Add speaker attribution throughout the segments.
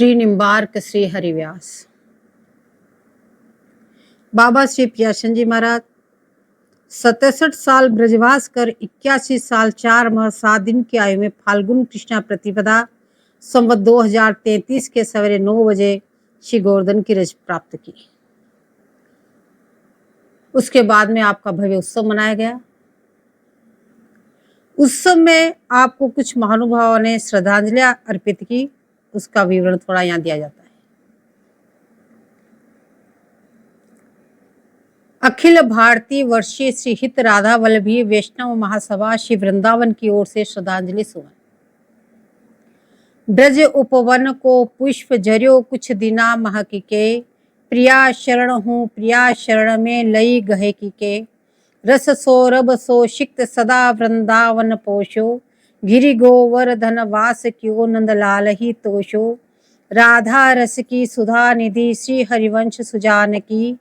Speaker 1: श्री निम्बार्क श्री हरिव्यास। बाबा श्री प्यासन जी महाराज 67 साल ब्रजवास कर 81 साल 4 माह 7 दिन की आयु में फाल्गुन कृष्णा प्रतिपदा संवत 2033 के सवेरे 9 बजे श्री गोवर्धन की रज प्राप्त की। उसके बाद में आपका भव्य उत्सव मनाया गया। उत्सव में आपको कुछ महानुभावों ने श्रद्धांजलि अर्पित की, उसका विवरण थोड़ा यहाँ दिया जाता है। अखिल भारतीय वर्षीय श्री हित राधा वल्लभी वैष्णव महासभा श्री वृंदावन की ओर से श्रद्धांजलि सुमन। ब्रज उपवन को पुष्प झर्यो कुछ दिना महकी के, प्रिया शरण हूँ प्रिया शरण में लई गहे की के, रस सौरभ सोषिक्त सदा वृंदावन पोषो, गिरि गोवर्धन वास क्यों नंदलाल ही तोषो, राधा रस की सुधा निधि श्री हरिवंश सुजान की,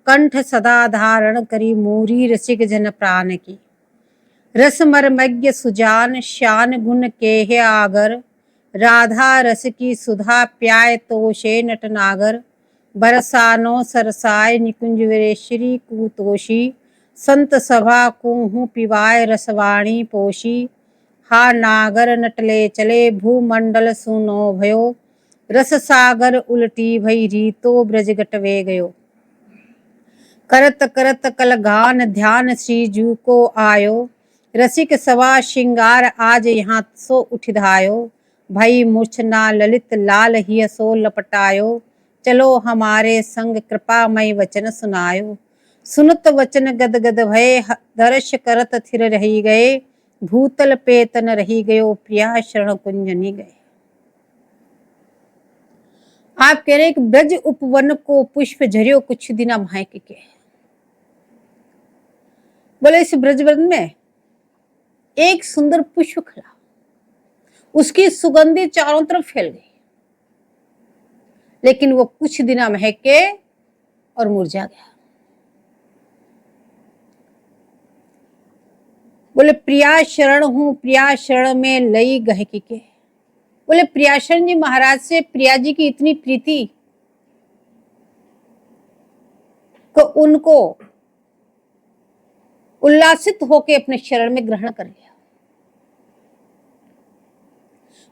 Speaker 1: कंठ सदा धारण करी मूरी रसिक जन प्राण की, रस मर्मज्ञ सुजान शान गुण के आगर, राधा रस की सुधा प्याय तोषे नटनागर, बरसानो सरसाय निकुंज वीरेश्वरी कुतोषी, संत सभा कुहू पिवाय रसवाणी पोषी, हा नागर नटले चले भूमंडल सुनो भयो, रस सागर उलटी भई रीतो ब्रज गटवे गयो, करत करत कल गान ध्यान श्री जू को आयो, रसिक सभा श्रृंगार आज यहाँ सो उठिधायो, भई मूर्छना ललित लाल ही सो लपटायो, चलो हमारे संग कृपा मई वचन सुनायो, सुनत वचन गद गद भय दर्श करत थिर रही गए, भूतल पेतन रही गयो प्रिया शरण कुंजनी गए। आप कह रहे कि ब्रज उपवन को पुष्प झरियो कुछ दिना महक के। बोले इस ब्रजवन में एक सुंदर पुष्प खिला, उसकी सुगंधी चारों तरफ फैल गई, लेकिन वो कुछ दिना महक के और मुरझा गया। बोले प्रिया शरण हूं प्रिया शरण में लई गहकी के। बोले प्रियाशरण जी महाराज से प्रिया जी की इतनी प्रीति को उनको उल्लासित होके अपने शरण में ग्रहण कर लिया।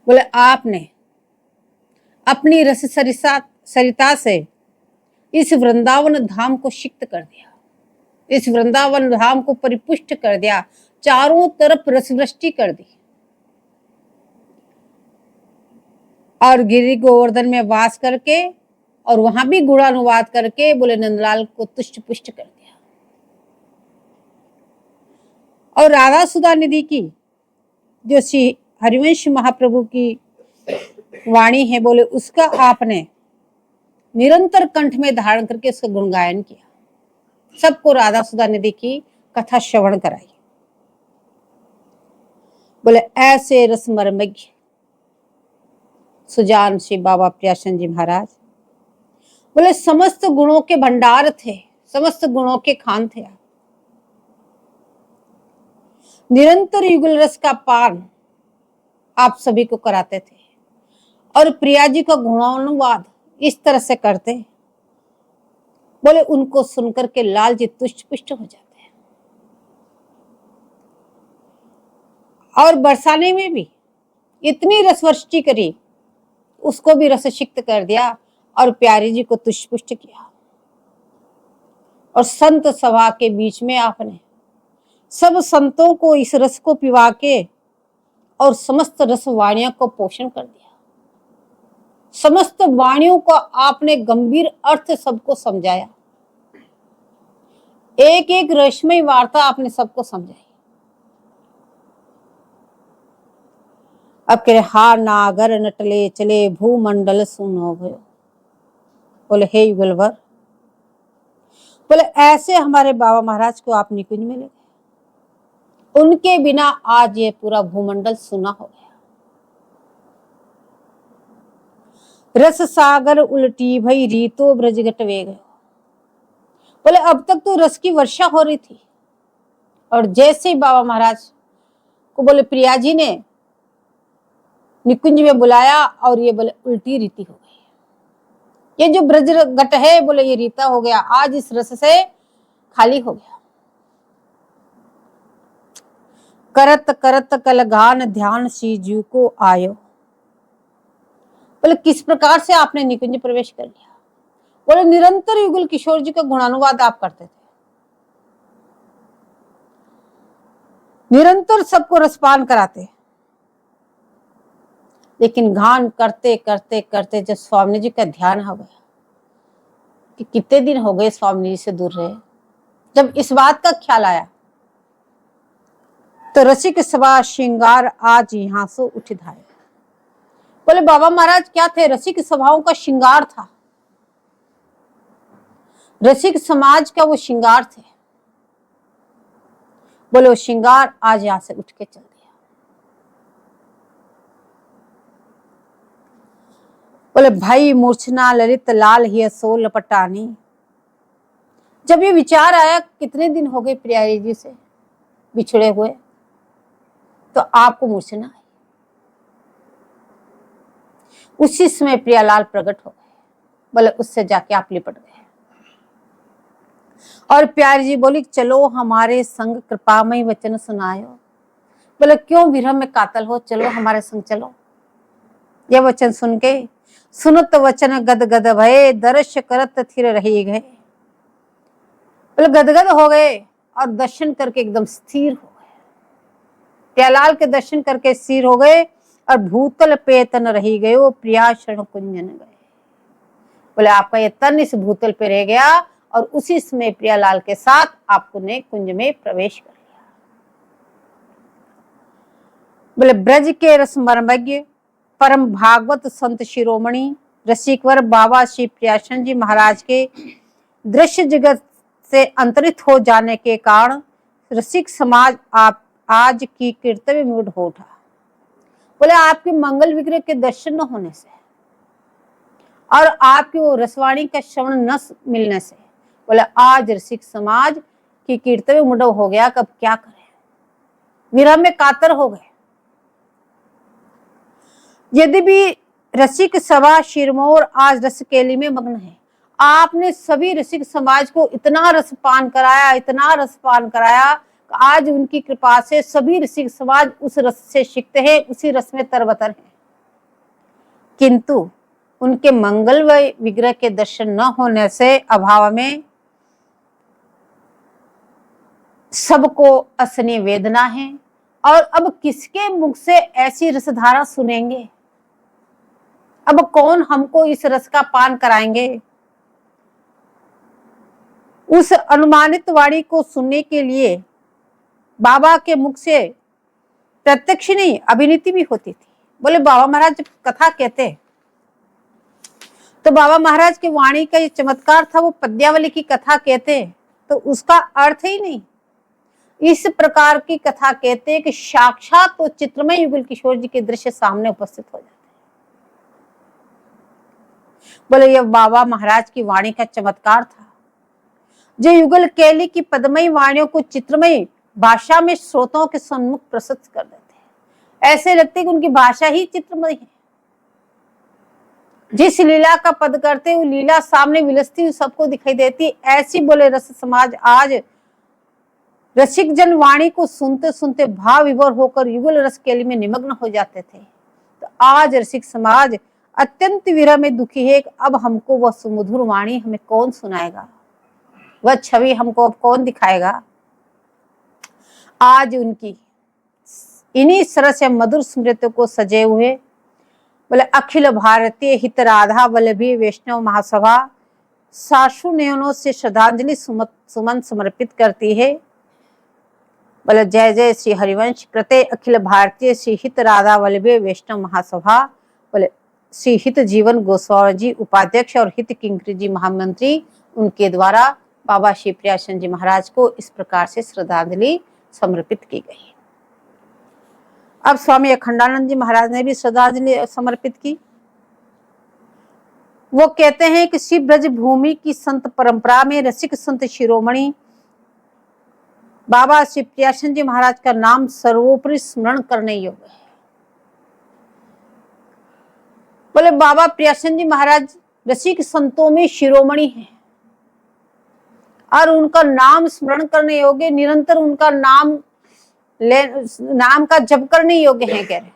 Speaker 1: बोले आपने अपनी रस सरिता से इस वृंदावन धाम को सिक्त कर दिया, इस वृंदावन धाम को परिपुष्ट कर दिया, चारों तरफ रसवृष्टि कर दी और गिरि गोवर्धन में वास करके और वहां भी गुणानुवाद करके बोले नंदलाल को तुष्ट पुष्ट कर दिया। और राधा सुधा निधि की जो श्री हरिवंश महाप्रभु की वाणी है, बोले उसका आपने निरंतर कंठ में धारण करके उसका गुणगायन किया, सबको राधा सुधा निधि की कथा श्रवण कराई। बोले ऐसे रसमर्मज्ञ सुजान श्री बाबा प्रियासन जी महाराज बोले समस्त गुणों के भंडार थे, समस्त गुणों के खान थे। निरंतर युगल रस का पान आप सभी को कराते थे और प्रिया जी का गुणानुवाद इस तरह से करते, बोले उनको सुनकर के लाल जी तुष्ट पुष्ट हो जाते हैं। और बरसाने में भी इतनी रसवर्ष्टि करी, उसको भी रससिक्त कर दिया और प्यारी जी को तुष्ट पुष्ट किया। और संत सभा के बीच में आपने सब संतों को इस रस को पिवा के और समस्त रस वाणियों को पोषण कर दिया। समस्त वाणियों को आपने गंभीर अर्थ सबको समझाया, एक एक रसमयी वार्ता आपने सबको समझाई। अब कह रहे हा नागर नटले चले भूमंडल सुनो भयो। बोले हे युगलवर, बोले ऐसे हमारे बाबा महाराज को आप निकुंज में ले गए, उनके बिना आज ये पूरा भूमंडल सुना हो गया। रस सागर उल्टी भई रीतो ब्रज गटवे गयो। बोले अब तक तो रस की वर्षा हो रही थी और जैसे ही बाबा महाराज को बोले प्रिया जी ने निकुंज में बुलाया और ये बोले उल्टी रीति हो गई। ये जो ब्रज घट है बोले ये रीता हो गया, आज इस रस से खाली हो गया। करत करत कल गान ध्यान श्री जीव को आयो। बोले किस प्रकार से आपने निकुंज प्रवेश कर लिया? बोले निरंतर युगल किशोर जी का गुणानुवाद आप करते थे, निरंतर सबको रसपान कराते, लेकिन गान करते करते करते जब स्वामी जी का ध्यान हो गया कि कितने दिन हो गए स्वामी जी से दूर रहे, जब इस बात का ख्याल आया तो रसिक सभा श्रृंगार आज यहाँ से उठ धाये। बोले बाबा महाराज क्या थे? रसिक सभाओं का श्रृंगार था, रसिक समाज का वो श्रृंगार थे। बोले वो श्रृंगार आज यहां से उठ के चल दिया। बोले भाई मूर्छना ललित लाल ही सो लपटानी। जब ये विचार आया कितने दिन हो गए प्रियारी जी से बिछड़े हुए, तो आपको मूर्छना आई। उसी समय प्रियालाल प्रकट हो गए। बोले उससे जाके आप लिपट गए और प्यारी जी बोली चलो हमारे संग कृपामय वचन सुनायो। बोले क्यों विरह में कातल हो, चलो हमारे संग चलो। यह वचन सुन के सुनत वचन गद गद भये, दर्श करत थिर रही गए। बोले गदगद हो गए और दर्शन करके एकदम स्थिर हो गए। प्यालाल के दर्शन करके स्थिर हो गए और भूतल पे तन रही गए, वो प्रिया शरण कुंजन गए। बोले आपका ये तन इस भूतल पे रह गया और उसी समय प्रियालाल के साथ आपको ने कुंज में प्रवेश कर लिया। बोले ब्रज के रस मर्मज्ञ परम भागवत संत शिरोमणि रसिकवर बाबा श्री प्रियाशन जी महाराज के दृश्य जगत से अंतरित हो जाने के कारण रसिक समाज आप आज की कर्तव्य मूड हो उठा। बोले आपके मंगल विग्रह के दर्शन न होने से और आपकी वो रसवाणी का श्रवण न मिलने से, बोले आज रसिक समाज की कर्तव्य मुडव हो गया, कब क्या करें, विरह में कातर हो गए। यदि भी रसिक सभा शिरमौर आज रस केली में मग्न है, आपने सभी रसिक समाज को इतना रसपान कराया, इतना रसपान कराया कि आज उनकी कृपा से सभी रसिक समाज उस रस से सिक्त है, उसी रस में तरबतर है। किंतु उनके मंगल व विग्रह के दर्शन न होने से अभाव में सबको असनी वेदना है और अब किसके मुख से ऐसी रसधारा सुनेंगे, अब कौन हमको इस रस का पान कराएंगे। उस अनुमानित वाणी को सुनने के लिए बाबा के मुख से प्रत्यक्ष नहीं अभिनीति भी होती थी। बोले बाबा महाराज जब कथा कहते तो बाबा महाराज की वाणी का ये चमत्कार था, वो पद्यावली की कथा कहते तो उसका अर्थ ही नहीं, इस प्रकार की कथा कहते कि साक्षात तो चित्रमय युगल किशोर जी के दृश्य सामने उपस्थित हो जाते। बोले यह बाबा महाराज की वाणी का चमत्कार था, जो युगल केली की पद्मयी वाणियों को चित्रमय भाषा में श्रोताओं के सम्मुख प्रस्तुत कर देते। ऐसे लगते कि उनकी भाषा ही चित्रमय है। जिस लीला का पद करते वो लीला सामने विलसती हुई सबको दिखाई देती। ऐसी बोले रस समाज आज रसिक जन वाणी को सुनते सुनते भाव विभोर होकर युगल रस केली में निमग्न हो जाते थे। तो आज रसिक समाज अत्यंत विरह में दुखी है। अब हमको वह सुमधुर वाणी हमें कौन सुनाएगा, वह छवि हमको अब कौन दिखाएगा। आज उनकी इन्हीं सरस या मधुर स्मृतियों को सजे हुए बोले अखिल भारतीय हित राधा वल्लभी वैष्णव महासभा साशु नयनों से श्रद्धांजलि सुमन समर्पित करती है। बोले जय जय श्री हरिवंश कृते अखिल भारतीय श्री हित राधा वल्लभी वैष्णव महासभा। बोले श्री हित जीवन गोस्वामी जी उपाध्यक्ष और हित किंकरी जी महामंत्री, उनके द्वारा बाबा श्री प्रियाशन जी महाराज को इस प्रकार से श्रद्धांजलि समर्पित की गई। अब स्वामी अखंडानंद जी महाराज ने भी श्रद्धांजलि समर्पित की। वो कहते हैं कि श्री ब्रज भूमि की संत परंपरा में रसिक संत शिरोमणि बाबा श्री प्रियाशन जी महाराज का नाम सर्वोपरि स्मरण करने योग्य है। बोले बाबा प्रियाशन जी महाराज रसिक संतों में शिरोमणि हैं और उनका नाम स्मरण करने योग्य, निरंतर उनका नाम का जप करने योग्य हैं। कह रहे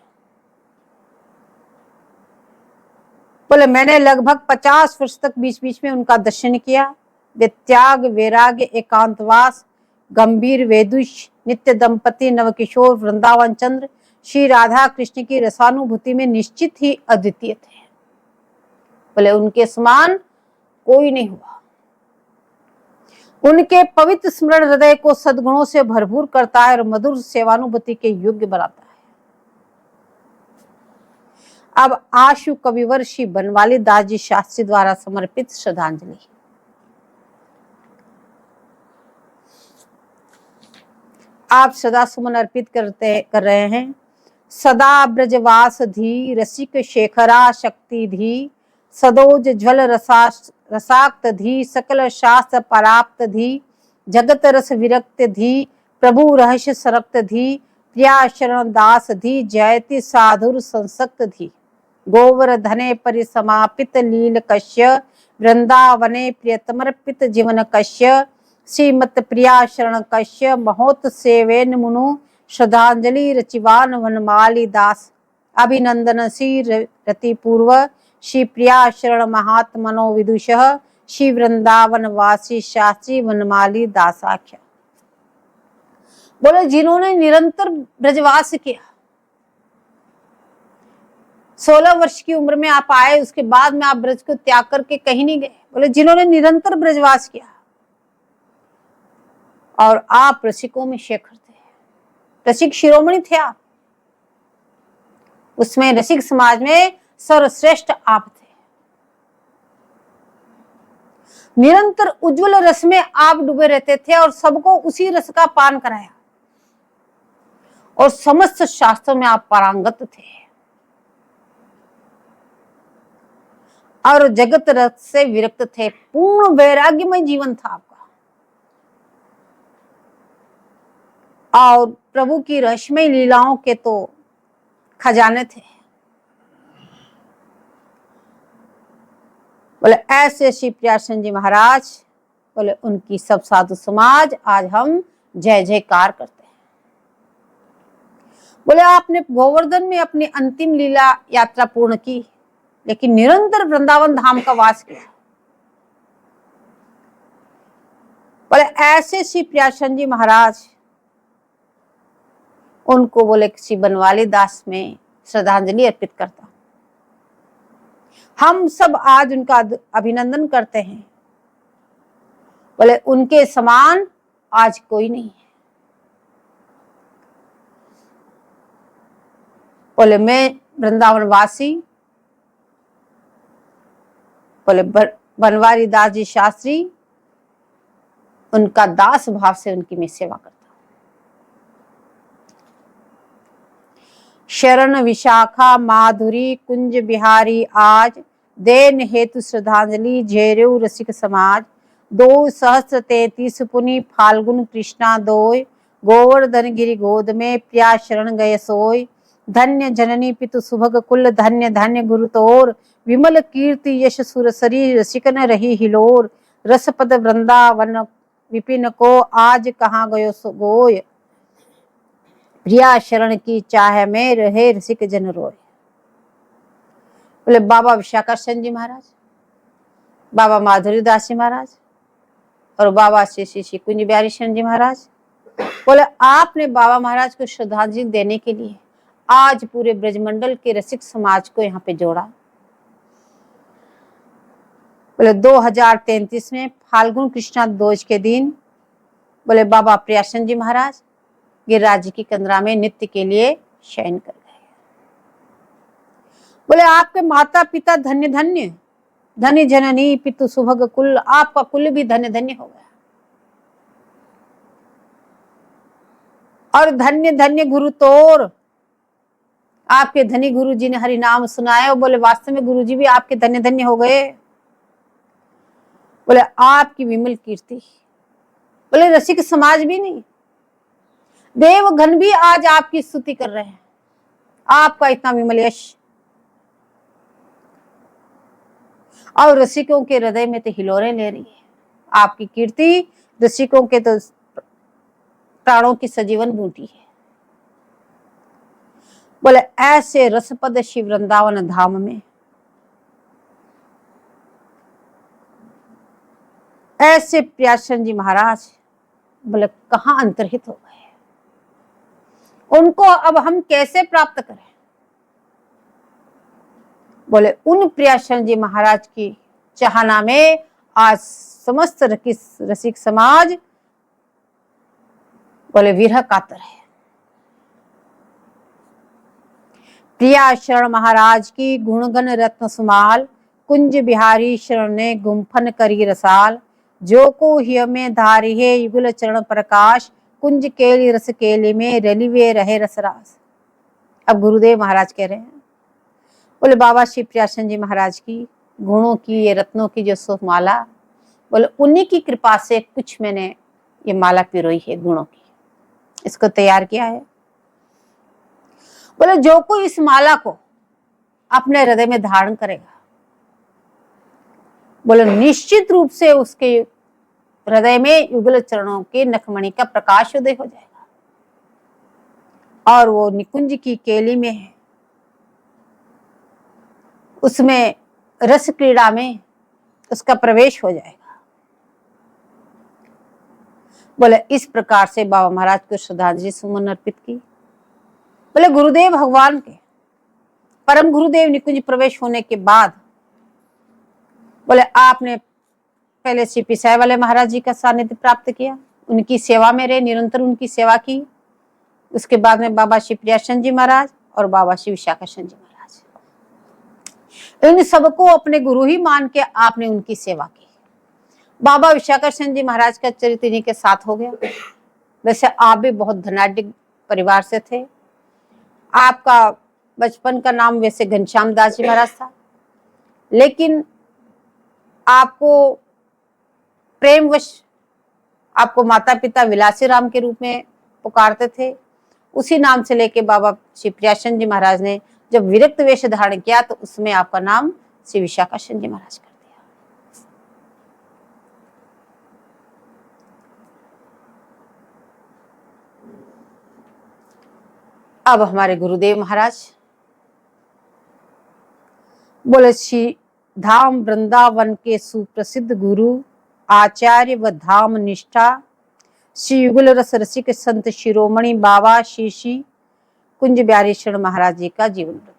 Speaker 1: बोले मैंने लगभग 50 वर्ष तक बीच बीच में उनका दर्शन किया। वे त्याग, वैराग्य, एकांतवास, गंभीर वेदुष, नित्य दंपति, नवकिशोर, वृंदावन चंद्र, श्री राधा कृष्ण की रसानुभूति में निश्चित ही अद्वितीय थे। बोले उनके समान कोई नहीं हुआ। उनके पवित्र स्मरण हृदय को सद्गुणों से भरपूर करता है और मधुर सेवानुभूति के योग्य बनाता है। अब आशु कविवर श्री बनवाली दास जी शास्त्री द्वारा समर्पित श्रद्धांजलि। आप सदा सुमन अर्पित कर रहे हैं। सदा ब्रजवास धी, रसिक शेखरा शक्ति धी, सदोज ज्वल रसाक्त धी, सकल शास्त्र पराप्त धी, जगत रस विरक्त धी, प्रभु रहस्य सरक्त धी, प्रिया शरण दास धी, जयति साधुर संसक्त धी, गोवर धने परिसमापित लील कश्य, वृंदावने प्रियतमर्पित जीवन कश्य, श्रीमत प्रिया शरण कश्य, महोत सेवेन मुनु, श्रद्धांजलि रचिवान वनमाली दास, अभिनंदन श्री रति पूर्व, श्री प्रिया शरण महात्मनो विदुषः, श्री वृंदावन वासी शास्त्री वनमाली दासाख्या। बोले जिन्होंने निरंतर ब्रजवास किया, 16 वर्ष की उम्र में आप आए, उसके बाद में आप ब्रज को त्याग करके कहीं नहीं गए। बोले जिन्होंने निरंतर ब्रजवास किया और आप रसिकों में शेखर थे, रसिक शिरोमणि थे आप, उसमें रसिक समाज में सर्वश्रेष्ठ आप थे। निरंतर उज्जवल रस में आप डूबे रहते थे और सबको उसी रस का पान कराया और समस्त शास्त्रों में आप पारंगत थे और जगत रस से विरक्त थे। पूर्ण वैराग्यमय जीवन था आपका और प्रभु की रहस्यमय लीलाओं के तो खजाने थे। बोले ऐसे श्री प्रियासन जी महाराज, बोले उनकी सब साधु समाज आज हम जय जयकार करते हैं। बोले आपने गोवर्धन में अपनी अंतिम लीला यात्रा पूर्ण की, लेकिन निरंतर वृंदावन धाम का वास किया। बोले ऐसे श्री प्रियासन जी महाराज, उनको बोले श्री बनवाली दास में श्रद्धांजलि अर्पित करता हूं। हम सब आज उनका अभिनंदन करते हैं। बोले उनके समान आज कोई नहीं है। बोले मैं वृंदावन वासी, बोले बनवारी दास जी शास्त्री, उनका दास भाव से उनकी मैं सेवा करता हूं। शरण विशाखा माधुरी कुंज बिहारी आज, देन हेतु श्रद्धांजलि जेरेऊ रसिक समाज। 2 सहस्त्र 33 पुनि फाल्गुन कृष्णा दोय, गोवर्धन गिरि गोद में प्रिया शरण गय सोय। धन्य जननी पितु सुभग कुल, धन्य धन्य गुरु तोर, विमल कीर्ति यश सुरसरी रसिकन रही हिलोर। रसपद वृंदावन विपिन को, आज कहाँ गयो सो गोय। प्रिया शरण की चाह में रहे रसिक जन रोय। बोले बाबा विशाखासन जी महाराज, बाबा माधुरी दास जी महाराज और बाबा श्री श्री श्री कुंज बिहारी शरण जी महाराज, बोले आपने बाबा महाराज को श्रद्धांजलि देने के लिए आज पूरे ब्रजमंडल के रसिक समाज को यहाँ पे जोड़ा। बोले 2033 में फाल्गुन कृष्णा दोज के दिन, बोले बाबा प्रियासन जी महाराज गिरिराज जी की कंदरा में नित्य के लिए शयन कर गए। बोले आपके माता पिता धन्य धन्य, धन्य जननी पितु सुभग कुल, आपका कुल भी धन्य धन्य हो गया। और धन्य धन्य गुरु तोर, आपके धनी गुरु जी ने हरि नाम सुनाया। बोले वास्तव में गुरु जी भी आपके धन्य धन्य हो गए। बोले आपकी विमल कीर्ति, बोले रसिक समाज भी नहीं, देवगण भी आज आपकी स्तुति कर रहे हैं। आपका इतना विमल यश और रसिकों के हृदय में तो हिलोरे ले रही है। आपकी कीर्ति रसिकों के तो प्राणों की सजीवन बूटी है। बोले ऐसे रसपद शिव वृंदावन धाम में ऐसे प्रियाशरण जी महाराज बोले कहाँ अंतर्हित हो गए, उनको अब हम कैसे प्राप्त करें। बोले उन प्रियाशरण जी महाराज की चाहना में आज समस्त रसिक समाज बोले विरह कातर है। प्रिया शरण महाराज की गुणगण रत्न सुमाल, कुंज बिहारी शरण ने गुम्फन करी रसाल, जो को हिय में धारी है युगल चरण प्रकाश, कुंज केली रस केली में रलिवे रहे रसरास। अब गुरुदेव महाराज कह रहे हैं, बोले बाबा श्री प्रियाशरण जी महाराज की गुणों की, ये रत्नों की जो सो माला, बोले उन्हीं की कृपा से कुछ मैंने ये माला पिरोई है गुणों की, इसको तैयार किया है। बोले जो कोई इस माला को अपने हृदय में धारण करेगा, बोले निश्चित रूप से उसके हृदय में युगल चरणों के नखमणि का प्रकाश उदय हो जाएगा और वो निकुंज की केली में है, उसमें रस क्रीड़ा में उसका प्रवेश हो जाएगा। बोले इस प्रकार से बाबा महाराज को श्रद्धांजलि सुमन अर्पित की। बोले गुरुदेव भगवान के परम गुरुदेव निकुंज प्रवेश होने के बाद बोले आपने पहले श्री पिसाई वाले महाराज जी का सानिध्य प्राप्त किया, उनकी सेवा में रहे, निरंतर उनकी सेवा की। उसके बाद में बाबा श्री प्रियाशरण जी महाराज और बाबा श्री विशाखाशरण जी महाराज, इन सबको अपने गुरु ही मान के आपने उनकी सेवा की। बाबा विशाखाशरण जी महाराज का चरित्र इन्हीं के साथ हो गया। वैसे आप भी बहुत धनाढ्य परिवार से थे। आपका बचपन का नाम वैसे घनश्याम दास जी महाराज था, लेकिन आपको प्रेमवश आपको माता पिता विलासी राम के रूप में पुकारते थे। उसी नाम से लेके बाबा श्री प्रियाशरण जी महाराज ने जब विरक्त वेश धारण किया तो उसमें आपका नाम श्री विशाखाशरण जी महाराज कर दिया। अब हमारे गुरुदेव महाराज बोले श्री धाम वृंदावन के सुप्रसिद्ध गुरु आचार्य व धाम निष्ठा श्री युगल रस रसिक संत शिरोमणि बाबा श्री कुंज बिहारी शरण महाराज जी का जीवन वृत्त।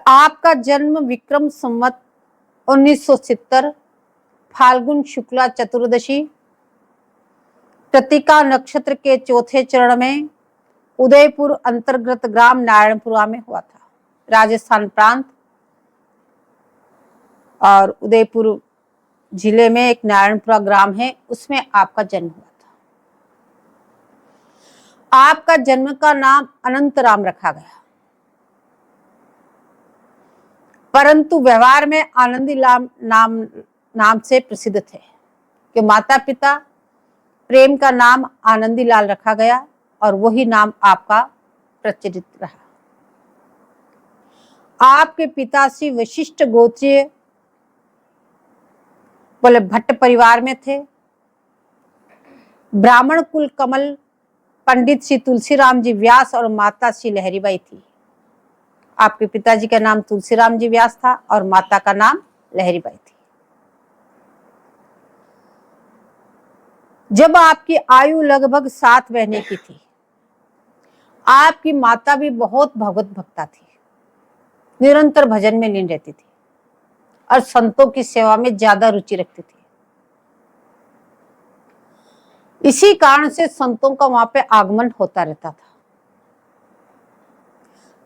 Speaker 1: आपका जन्म विक्रम संवत 1970 फाल्गुन शुक्ला चतुर्दशी कृतिका नक्षत्र के चौथे चरण में उदयपुर अंतर्गत ग्राम नारायणपुरा में हुआ था, राजस्थान प्रांत। और उदयपुर जिले में एक नारायणपुरा ग्राम है, उसमें आपका जन्म हुआ था। आपका जन्म का नाम अनंत राम रखा गया, परंतु व्यवहार में आनंदी नाम से प्रसिद्ध थे कि माता पिता प्रेम का नाम आनंदी लाल रखा गया और वही नाम आपका प्रचलित रहा। आपके पिता श्री वशिष्ठ गोत्रीय बोले भट्ट परिवार में थे। ब्राह्मण कुल कमल पंडित श्री तुलसीराम जी व्यास और माता श्री लहरीबाई थी। आपके पिताजी का नाम तुलसीराम जी व्यास था और माता का नाम लहरीबाई थी। जब आपकी आयु लगभग 7 महीने की थी, आपकी माता भी बहुत भगवत भक्ता थी, निरंतर भजन में लीन रहती थी और संतों की सेवा में ज्यादा रुचि रखती थी। इसी कारण से संतों का वहां पे आगमन होता रहता था।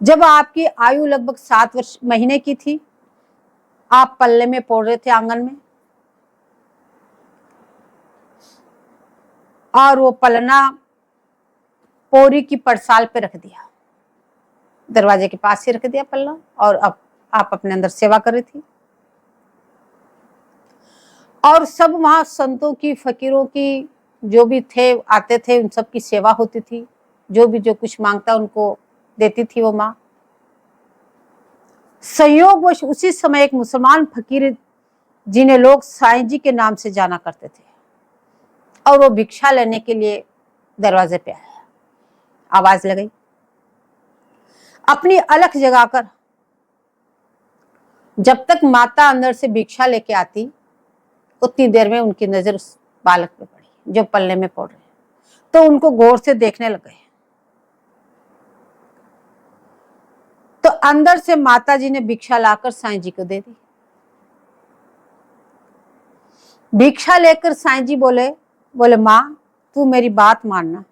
Speaker 1: जब आपकी आयु लगभग 7 महीने की थी, आप पल्ले में पड़ रहे थे आंगन में। और वो पलना पोरी की पड़साल पे रख दिया, दरवाजे के पास ही रख दिया पल्ला, और अब आप अपने अंदर सेवा कर रही थी। और सब वहां संतों की, फकीरों की, जो भी थे आते थे, उन सब की सेवा होती थी। जो भी जो कुछ मांगता उनको देती थी वो माँ। संयोगवश उसी समय एक मुसलमान फकीर, जिन्हें लोग साईं जी के नाम से जाना करते थे, और वो भिक्षा लेने के लिए दरवाजे पे आया। आवाज लगाई, अपनी अलख जगाकर जब तक माता अंदर से भिक्षा लेके आती, उतनी देर में उनकी नजर उस बालक पे पड़ी जो पल्ले में पड़ रहे, तो उनको गौर से देखने लग गए। तो अंदर से माता जी ने भिक्षा लाकर साईं जी को दे दी। भिक्षा लेकर साईं जी बोले माँ, तू मेरी बात मानना।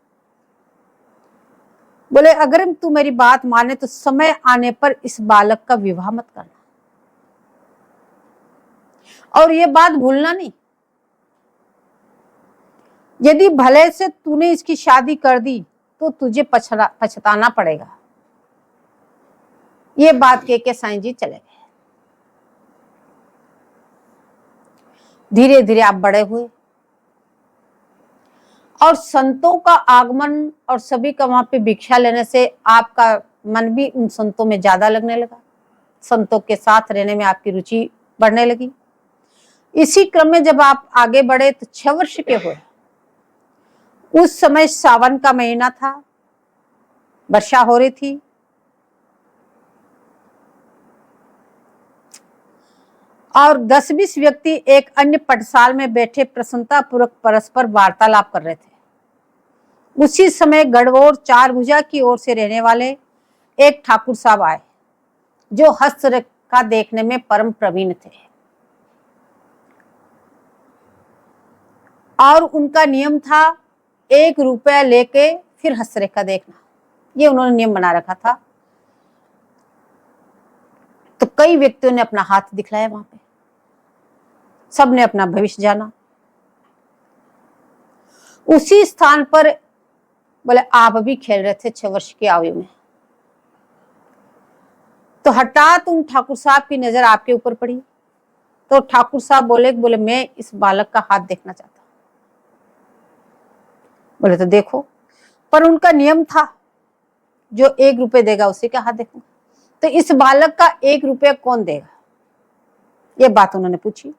Speaker 1: बोले अगर तू मेरी बात माने तो समय आने पर इस बालक का विवाह मत करना, और ये बात भूलना नहीं। यदि भले से तूने इसकी शादी कर दी तो तुझे पछताना पड़ेगा। ये बात कह के साईं जी चले गए। धीरे धीरे आप बड़े हुए, और संतों का आगमन और सभी का वहां पे भिक्षा लेने से आपका मन भी उन संतों में ज्यादा लगने लगा। संतों के साथ रहने में आपकी रुचि बढ़ने लगी। इसी क्रम में जब आप आगे बढ़े तो 6 वर्ष के हुए। उस समय सावन का महीना था, वर्षा हो रही थी। और 10-20 व्यक्ति एक अन्य पटसाल में बैठे प्रसन्नतापूर्वक परस्पर वार्तालाप कर रहे थे। उसी समय गढ़वोर 4 भुजा की ओर से रहने वाले एक ठाकुर साहब आए, जो हस्तरेखा देखने में परम प्रवीण थे, और उनका नियम था 1 रुपया लेके फिर हस्तरेखा देखना। ये उन्होंने नियम बना रखा था। तो कई व्यक्तियों ने अपना हाथ दिखलाया वहां पे, सबने अपना भविष्य जाना। उसी स्थान पर बोले आप भी खेल रहे थे 6 वर्ष की आयु में, तो हठात उन ठाकुर साहब की नजर आपके ऊपर पड़ी। तो ठाकुर साहब बोले मैं इस बालक का हाथ देखना चाहता हूं। बोले तो देखो, पर उनका नियम था जो 1 रुपये देगा उसी का हाथ देखूंगा। तो इस बालक का 1 रुपया कौन देगा, ये बात उन्होंने पूछी।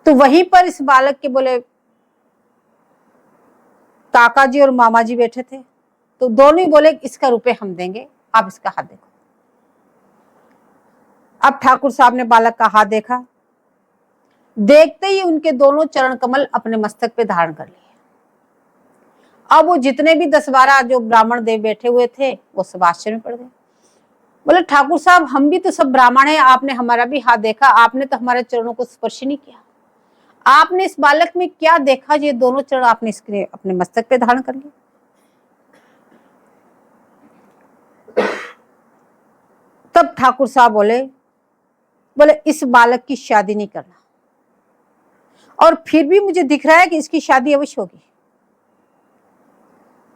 Speaker 1: तो वहीं पर इस बालक के बोले काका जी और मामा जी बैठे थे, तो दोनों ही बोले इसका रुपये हम देंगे, आप इसका हाथ देखो। अब ठाकुर साहब ने बालक का हाथ देखा, देखते ही उनके दोनों चरण कमल अपने मस्तक पे धारण कर लिए। अब वो जितने भी 10-12 जो ब्राह्मण देव बैठे हुए थे वो सब आश्चर्य में पड़ गए। बोले ठाकुर साहब, हम भी तो सब ब्राह्मण हैं, आपने हमारा भी हाथ देखा, आपने तो हमारे चरणों को स्पर्श नहीं किया। आपने इस बालक में क्या देखा, ये दोनों चरण आपने इसके अपने मस्तक पे धारण कर लिए। तब ठाकुर साहब बोले इस बालक की शादी नहीं करना, और फिर भी मुझे दिख रहा है कि इसकी शादी अवश्य होगी।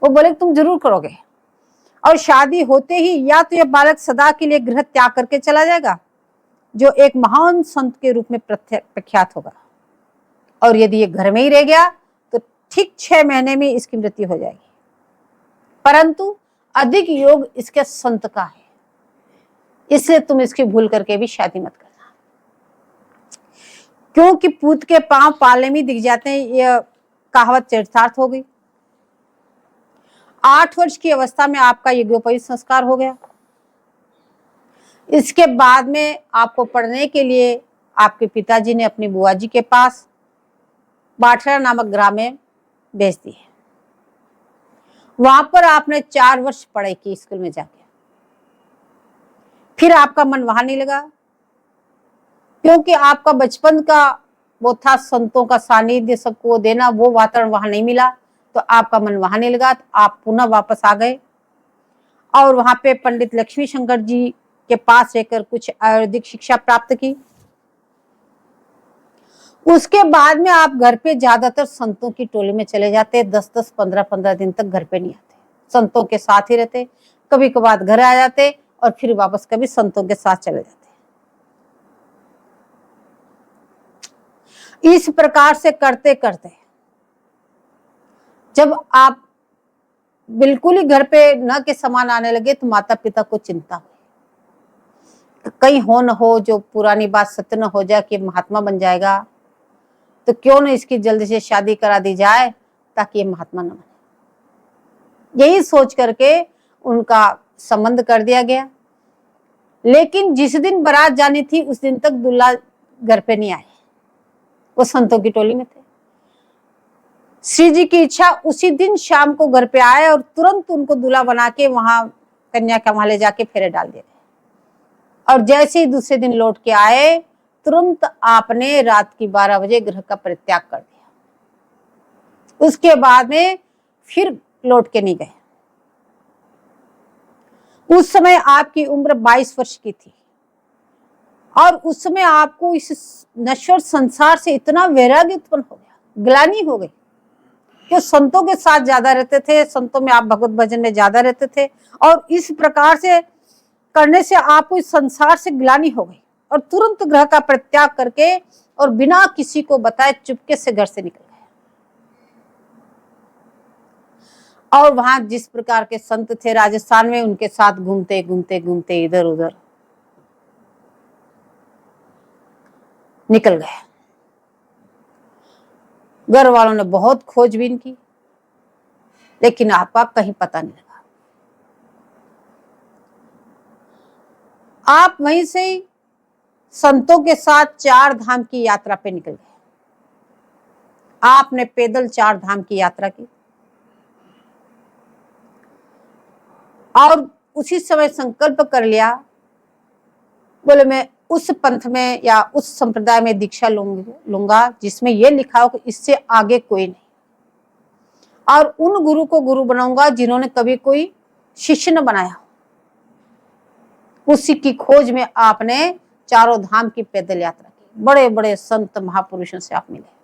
Speaker 1: वो बोले तुम जरूर करोगे, और शादी होते ही या तो यह बालक सदा के लिए गृह त्याग करके चला जाएगा, जो एक महान संत के रूप में प्रख्यात होगा, और यदि ये घर में ही रह गया तो ठीक 6 महीने में इसकी मृत्यु हो जाएगी। परंतु अधिक योग इसके संत का है, इसलिए तुम इसकी भूल करके भी शादी मत करना, क्योंकि पूत के पांव पाले में दिख जाते हैं, यह कहावत चरितार्थ हो गई। 8 वर्ष की अवस्था में आपका यज्ञोपवीत संस्कार हो गया। इसके बाद में आपको पढ़ने के लिए आपके पिताजी ने अपनी बुआ जी के पास बाठरा नामक ग्राम में भेज दिए। वहां पर आपने 4 वर्ष पढ़ाई की स्कूल में जाके। फिर आपका मन वहां नहीं लगा, क्योंकि आपका बचपन का वो था संतों का सानिध्य सबको देना, वो वातावरण वहां नहीं मिला, तो आपका मन वहां नहीं लगा। तो आप पुनः वापस आ गए, और वहां पे पंडित लक्ष्मी शंकर जी के पास रहकर कुछ आयुर्वेदिक शिक्षा प्राप्त की। उसके बाद में आप घर पे ज्यादातर संतों की टोली में चले जाते, 10-10, 15-15 दिन तक घर पे नहीं आते, संतों के साथ ही रहते, कभी कभार घर आ जाते और फिर वापस कभी संतों के साथ चले जाते। इस प्रकार से करते करते जब आप बिल्कुल ही घर पे न के समान आने लगे तो माता पिता को चिंता हुई, कहीं हो न हो जो पुरानी बात सत्य न हो जाए कि महात्मा बन जाएगा, तो क्यों न इसकी जल्दी से शादी करा दी जाए ताकि ये महात्मा न बने। यही सोच करके उनका संबंध कर दिया गया। लेकिन जिस दिन बारात जानी थी उस दिन तक दूल्हा घर पे नहीं आए, वो संतों की टोली में थे। श्री जी की इच्छा उसी दिन शाम को घर पे आए और तुरंत उनको दूल्हा बना के वहां कन्या का वहां ले जाके फेरे डाल दिए। और जैसे ही दूसरे दिन लौट के आए तुरंत आपने रात की 12 बजे गृह का परित्याग कर दिया। उसके बाद में फिर लौट के नहीं गए। उस समय आपकी उम्र 22 वर्ष की थी और उस समय आपको इस नश्वर संसार से इतना वैराग्य उत्पन्न हो गया, ग्लानि हो गई कि संतों के साथ ज्यादा रहते थे, संतों में आप भगवत भजन में ज्यादा रहते थे और इस प्रकार से करने से आपको इस संसार से ग्लानि हो गई और तुरंत ग्रह का परित्याग करके और बिना किसी को बताए चुपके से घर से निकल गए। और वहां जिस प्रकार के संत थे राजस्थान में, उनके साथ घूमते घूमते घूमते इधर उधर निकल गए। घर वालों ने बहुत खोजबीन की लेकिन आपका कहीं पता नहीं लगा। आप वहीं से ही संतों के साथ 4 धाम की यात्रा पे निकल गए। आपने पैदल 4 धाम की यात्रा की और उसी समय संकल्प कर लिया, बोले मैं उस पंथ में या उस संप्रदाय में दीक्षा लूंगा जिसमें यह लिखा हो कि इससे आगे कोई नहीं, और उन गुरु को गुरु बनाऊंगा जिन्होंने कभी कोई शिष्य न बनाया। उसी की खोज में आपने 4 धाम की पैदल यात्रा की। बड़े बड़े संत महापुरुषों से आप मिले।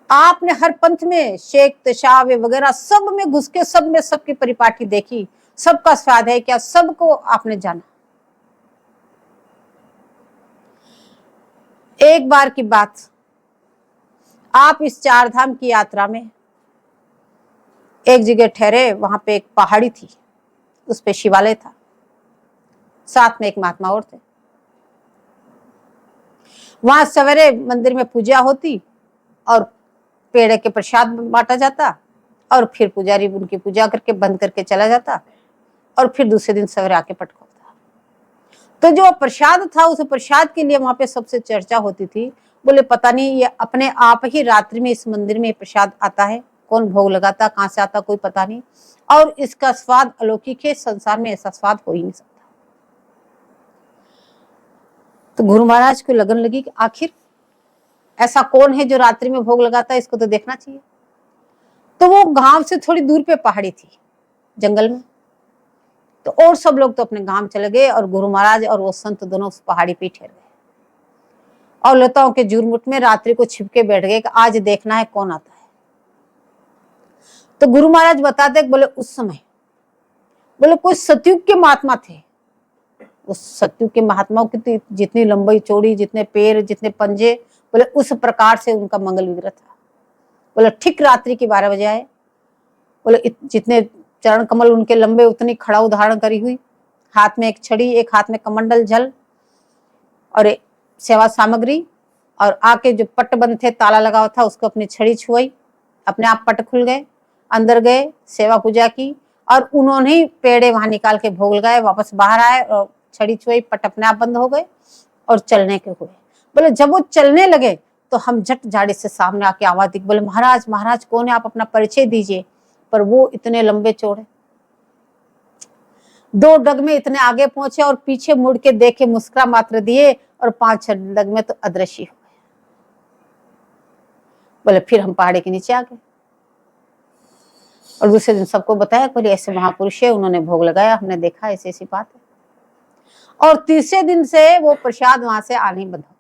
Speaker 1: आपने हर पंथ में शेख तशावे वगैरह सब में घुस के सब में सबकी परिपाटी देखी, सबका स्वाद है क्या, सबको आपने जाना। एक बार की बात, आप इस 4 धाम की यात्रा में एक जगह ठहरे, वहां पे एक पहाड़ी थी, उस पे शिवालय था, साथ में एक महात्मा और थे। वहां सवेरे मंदिर में पूजा होती और पेड़े के प्रसाद बांटा जाता और फिर पुजारी उनकी पूजा करके बंद करके चला जाता और फिर दूसरे दिन सवेरे आके पट खोलता। तो जो प्रसाद था उस प्रसाद के लिए वहां पे सबसे चर्चा होती थी। बोले पता नहीं ये अपने आप ही रात्रि में इस मंदिर में प्रसाद आता है, कौन भोग लगाता, कहां से आता कोई पता नहीं, और इसका स्वाद अलौकिक है, संसार में ऐसा स्वाद हो ही नहीं सकता। तो गुरु महाराज को लगन लगी कि आखिर ऐसा कौन है जो रात्रि में भोग लगाता है, इसको तो देखना चाहिए। तो वो गांव से थोड़ी दूर पे पहाड़ी थी, जंगल में। तो और सब लोग तो अपने गांव चले गए और गुरु महाराज और वो संत दोनों उस पहाड़ी पे ठहर गए और लताओं के झुरमुट में रात्रि को छिपके बैठ गए कि आज देखना है कौन आता है। तो गुरु महाराज बताते बोले उस समय बोले कोई सतयुग के महात्मा थे। उस सतयुग के महात्माओं की जितनी लंबाई चौड़ी, जितने पैर, जितने पंजे, बोले उस प्रकार से उनका मंगल विग्रह था। बोले ठीक रात्रि के 12 बजे आए। बोले जितने चरण कमल उनके लंबे उतनी खड़ाऊ धारण करी हुई, हाथ में एक छड़ी, एक हाथ में कमंडल जल और एक सेवा सामग्री, और आके जो पट बंद थे, ताला लगा हुआ था, उसको अपनी छड़ी छुआई, अपने आप पट खुल गए, अंदर गए, सेवा पूजा की और उन्होंने ही पेड़े वहां निकाल के भोग लगाए, वापस बाहर आए और छड़ी छुआई, पट अपने आप बंद हो गए और चलने के हुए। बोले जब वो चलने लगे तो हम झट झाड़ी से सामने आके आवाज दी, बोले महाराज महाराज कौन है आप, अपना परिचय दीजिए। पर वो इतने लंबे चौड़े, 2 डग में इतने आगे पहुंचे और पीछे मुड़ के देखे, मुस्कुरा मात्र दिए और 5-6 डग में तो अदृश्य हो गए। बोले फिर हम पहाड़ी के नीचे आ गए और दूसरे दिन सबको बताया, बोले ऐसे महापुरुष है, उन्होंने भोग लगाया, हमने देखा, ऐसी ऐसी बात है। और तीसरे दिन से वो प्रसाद वहां से आने बंद हो गया।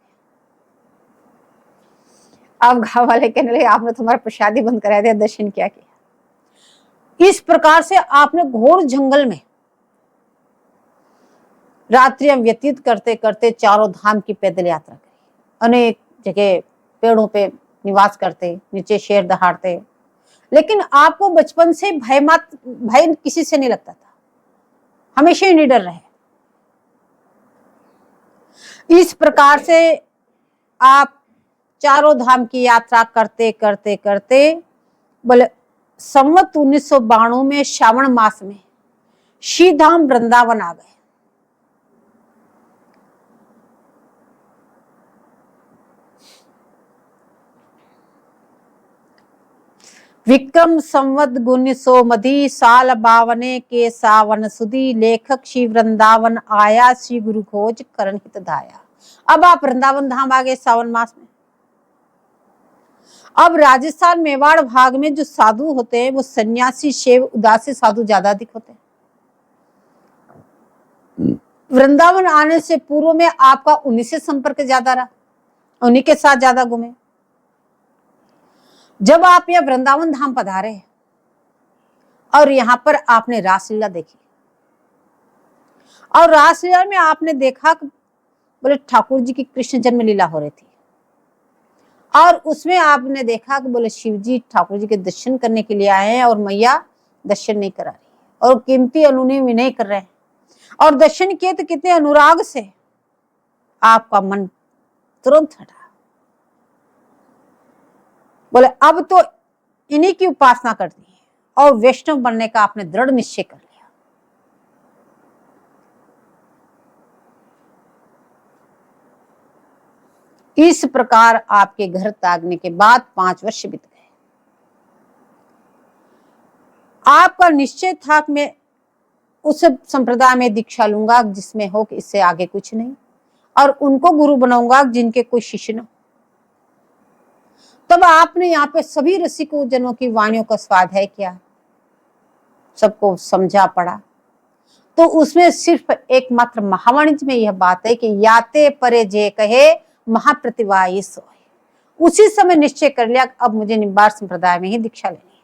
Speaker 1: अब गांव वाले कहने लगे आपने तुम्हारा प्रसादी बंद करा दिया, दर्शन क्या किया। इस प्रकार से आपने घोर जंगल में रात्रियां व्यतीत करते करते चारों धाम की पैदल यात्रा करी। अनेक जगह पेड़ों पे निवास करते, नीचे शेर दहाड़ते, लेकिन आपको बचपन से भय किसी से नहीं लगता था, हमेशा ही निडर रहे। इस प्रकार से आप चारों धाम की यात्रा करते करते करते बोले संवत 1992 में श्रावण मास में श्रीधाम वृंदावन आ गए। विक्रम संवत 1900 मधी साल 52 के सावन सुदी, लेखक श्री वृंदावन आया, श्री गुरु खोज करण हित धाया। अब आप वृंदावन धाम आ गए सावन मास में। अब राजस्थान मेवाड़ भाग में जो साधु होते हैं वो सन्यासी शैव उदासी साधु ज्यादा अधिक होते हैं। वृंदावन आने से पूर्व में आपका उन्हीं से संपर्क ज्यादा रहा, उन्हीं के साथ ज्यादा घूमे। जब आप यह वृंदावन धाम पधारे और यहां पर आपने रासलीला देखी, और रासलीला में आपने देखा बोले ठाकुर जी की कृष्ण जन्म लीला हो रही थी, और उसमें आपने देखा कि बोले शिव जी ठाकुर जी के दर्शन करने के लिए आए हैं और मैया दर्शन नहीं करा रही और कीमती अनुनय विनय कर रहे हैं, और दर्शन किए तो कितने अनुराग से आपका मन तुरंत हटा। बोले अब तो इन्हीं की उपासना करनी है, और वैष्णव बनने का आपने दृढ़ निश्चय कर लिया। इस प्रकार आपके घर त्यागने के बाद 5 वर्ष बीत गए। आपका निश्चय था कि मैं उस संप्रदाय में दीक्षा लूंगा जिसमें हो कि इससे आगे कुछ नहीं, और उनको गुरु बनाऊंगा जिनके कोई शिष्य न हो। तब आपने यहाँ पे सभी रसिकों जनों की वाणियों का स्वाध्याय किया, सबको समझा पड़ा। तो उसमें सिर्फ एकमात्र महावाणिज्य में यह बात है कि याते परे जे कहे महाप्रतिभा सोए। उसी समय निश्चय कर लिया अब मुझे निब्बार संप्रदाय में ही दीक्षा लेनी है।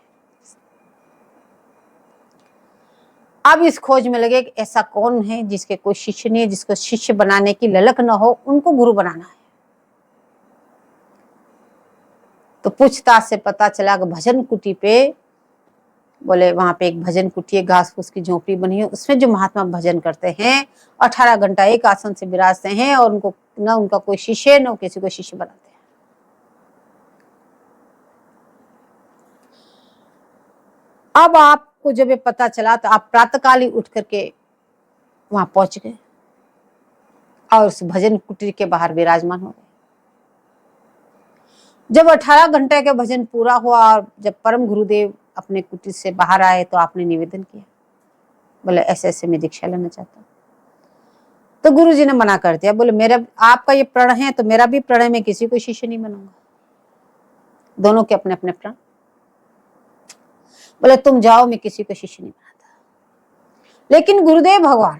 Speaker 1: अब इस खोज में लगे कि ऐसा कौन है जिसके कोई शिष्य नहीं है, जिसको शिष्य बनाने की ललक न हो, उनको गुरु बनाना है। तो पूछताछ से पता चला कि भजन कुटी पे, बोले वहां पे एक भजन कुटी है, घास फूस की झोपड़ी बनी है, उसमें जो महात्मा भजन करते हैं 18 घंटा एक आसन से विराजते हैं, और उनको न उनका कोई शिष्य न किसी को शिष्य बनाते हैं। अब आपको जब ये पता चला तो आप प्रातःकाल ही उठ करके वहां पहुंच गए और उस भजन कुटी के बाहर विराजमान हो गए। जब 18 घंटे का भजन पूरा हुआ और जब परम गुरुदेव अपने कुटी से बाहर आए तो आपने निवेदन किया, बोले ऐसे ऐसे मैं दीक्षा लेना चाहता हूँ। तो गुरु जी ने मना कर दिया, बोले मेरा आपका ये प्रण है तो मेरा भी प्रण है, मैं किसी को शिष्य नहीं बनाऊंगा। दोनों के अपने अपने प्रण। बोले तुम जाओ, मैं किसी को शिष्य नहीं बनाता। लेकिन गुरुदेव भगवान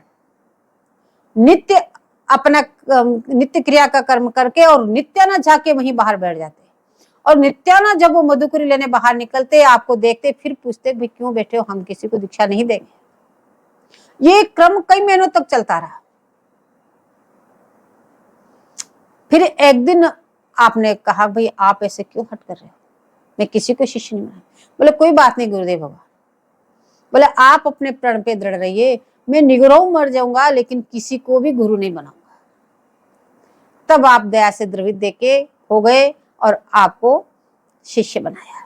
Speaker 1: नित्य अपना नित्य क्रिया का कर्म करके और नित्याना जाके वहीं बाहर बैठ जाते, और नित्याना जब वो मधुकरी लेने बाहर निकलते आपको देखते फिर पूछते भी क्यों बैठे हो, हम किसी को दीक्षा नहीं देंगे। ये क्रम कई महीनों तक चलता रहा। फिर एक दिन आपने कहा भाई आप ऐसे क्यों हट कर रहे हो, मैं किसी को शिष्य नहीं बना। बोले कोई बात नहीं गुरुदेव भगवान, बोले आप अपने प्रण पे दृढ़ रहिए, मैं निगरों मर जाऊंगा लेकिन किसी को भी गुरु नहीं बनाऊंगा। तब आप दया से द्रवित देके हो गए और आपको शिष्य बनाया।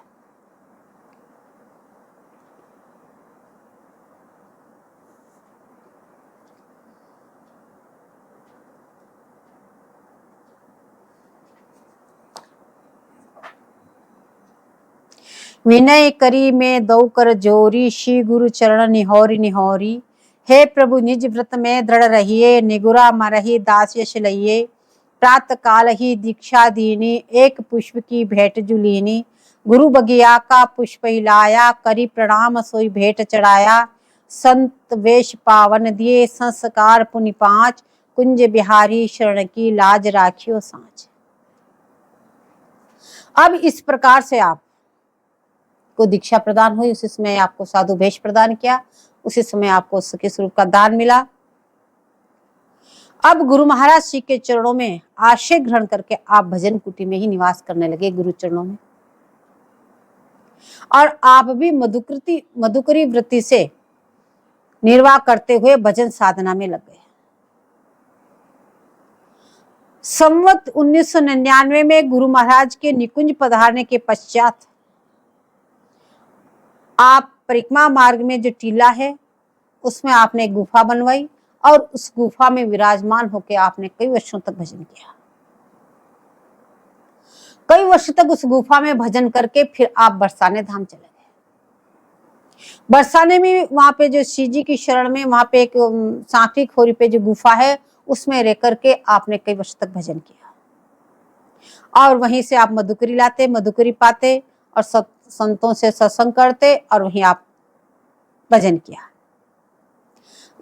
Speaker 1: विनय करी में दौ कर जोरी, श्री गुरु चरण निहोरी निहोरी। हे प्रभु निज व्रत में दृढ़ रहिए, निगुरा मरही दास यश लइये। प्रात काल ही दीक्षा दीनी, एक पुष्प की भेंट जुलीनी। गुरु बगिया का पुष्प हिलाया, करी प्रणाम सोई भेंट चढ़ाया। संत वेश पावन दिए, संस्कार पुनि 5, कुंज बिहारी शरण की लाज राखियो सांच। अब इस प्रकार से आप को दीक्षा प्रदान हुई, उसी समय आपको साधु भेष प्रदान किया, उसी समय आपको सखी स्वरूप का दान मिला। अब गुरु महाराज जी के चरणों में आश्रय ग्रहण करके आप भजन कुटी में ही निवास करने लगे, गुरु चरणों में। और आप भी मधुकरी वृत्ति से निर्वाह करते हुए भजन साधना में लग गए। संवत 1999 में गुरु महाराज के निकुंज पधारने के पश्चात आप परिक्रमा मार्ग में जो टीला है उसमें आपने एक गुफा बनवाई और उस गुफा में विराजमान होकर आपने कई वर्षों तक भजन किया। कई वर्ष तक उस गुफा में भजन करके फिर आप बरसाने धाम चले गए। बरसाने में वहां पे जो शिव जी की शरण में वहां पे एक सांकरी खोरी पे जो गुफा है उसमें रह करके आपने कई वर्ष तक भजन किया। और वहीं से आप मधुकरी लाते, मधुकरी पाते और संतों से सत्संग करते और वहीं आप भजन किया।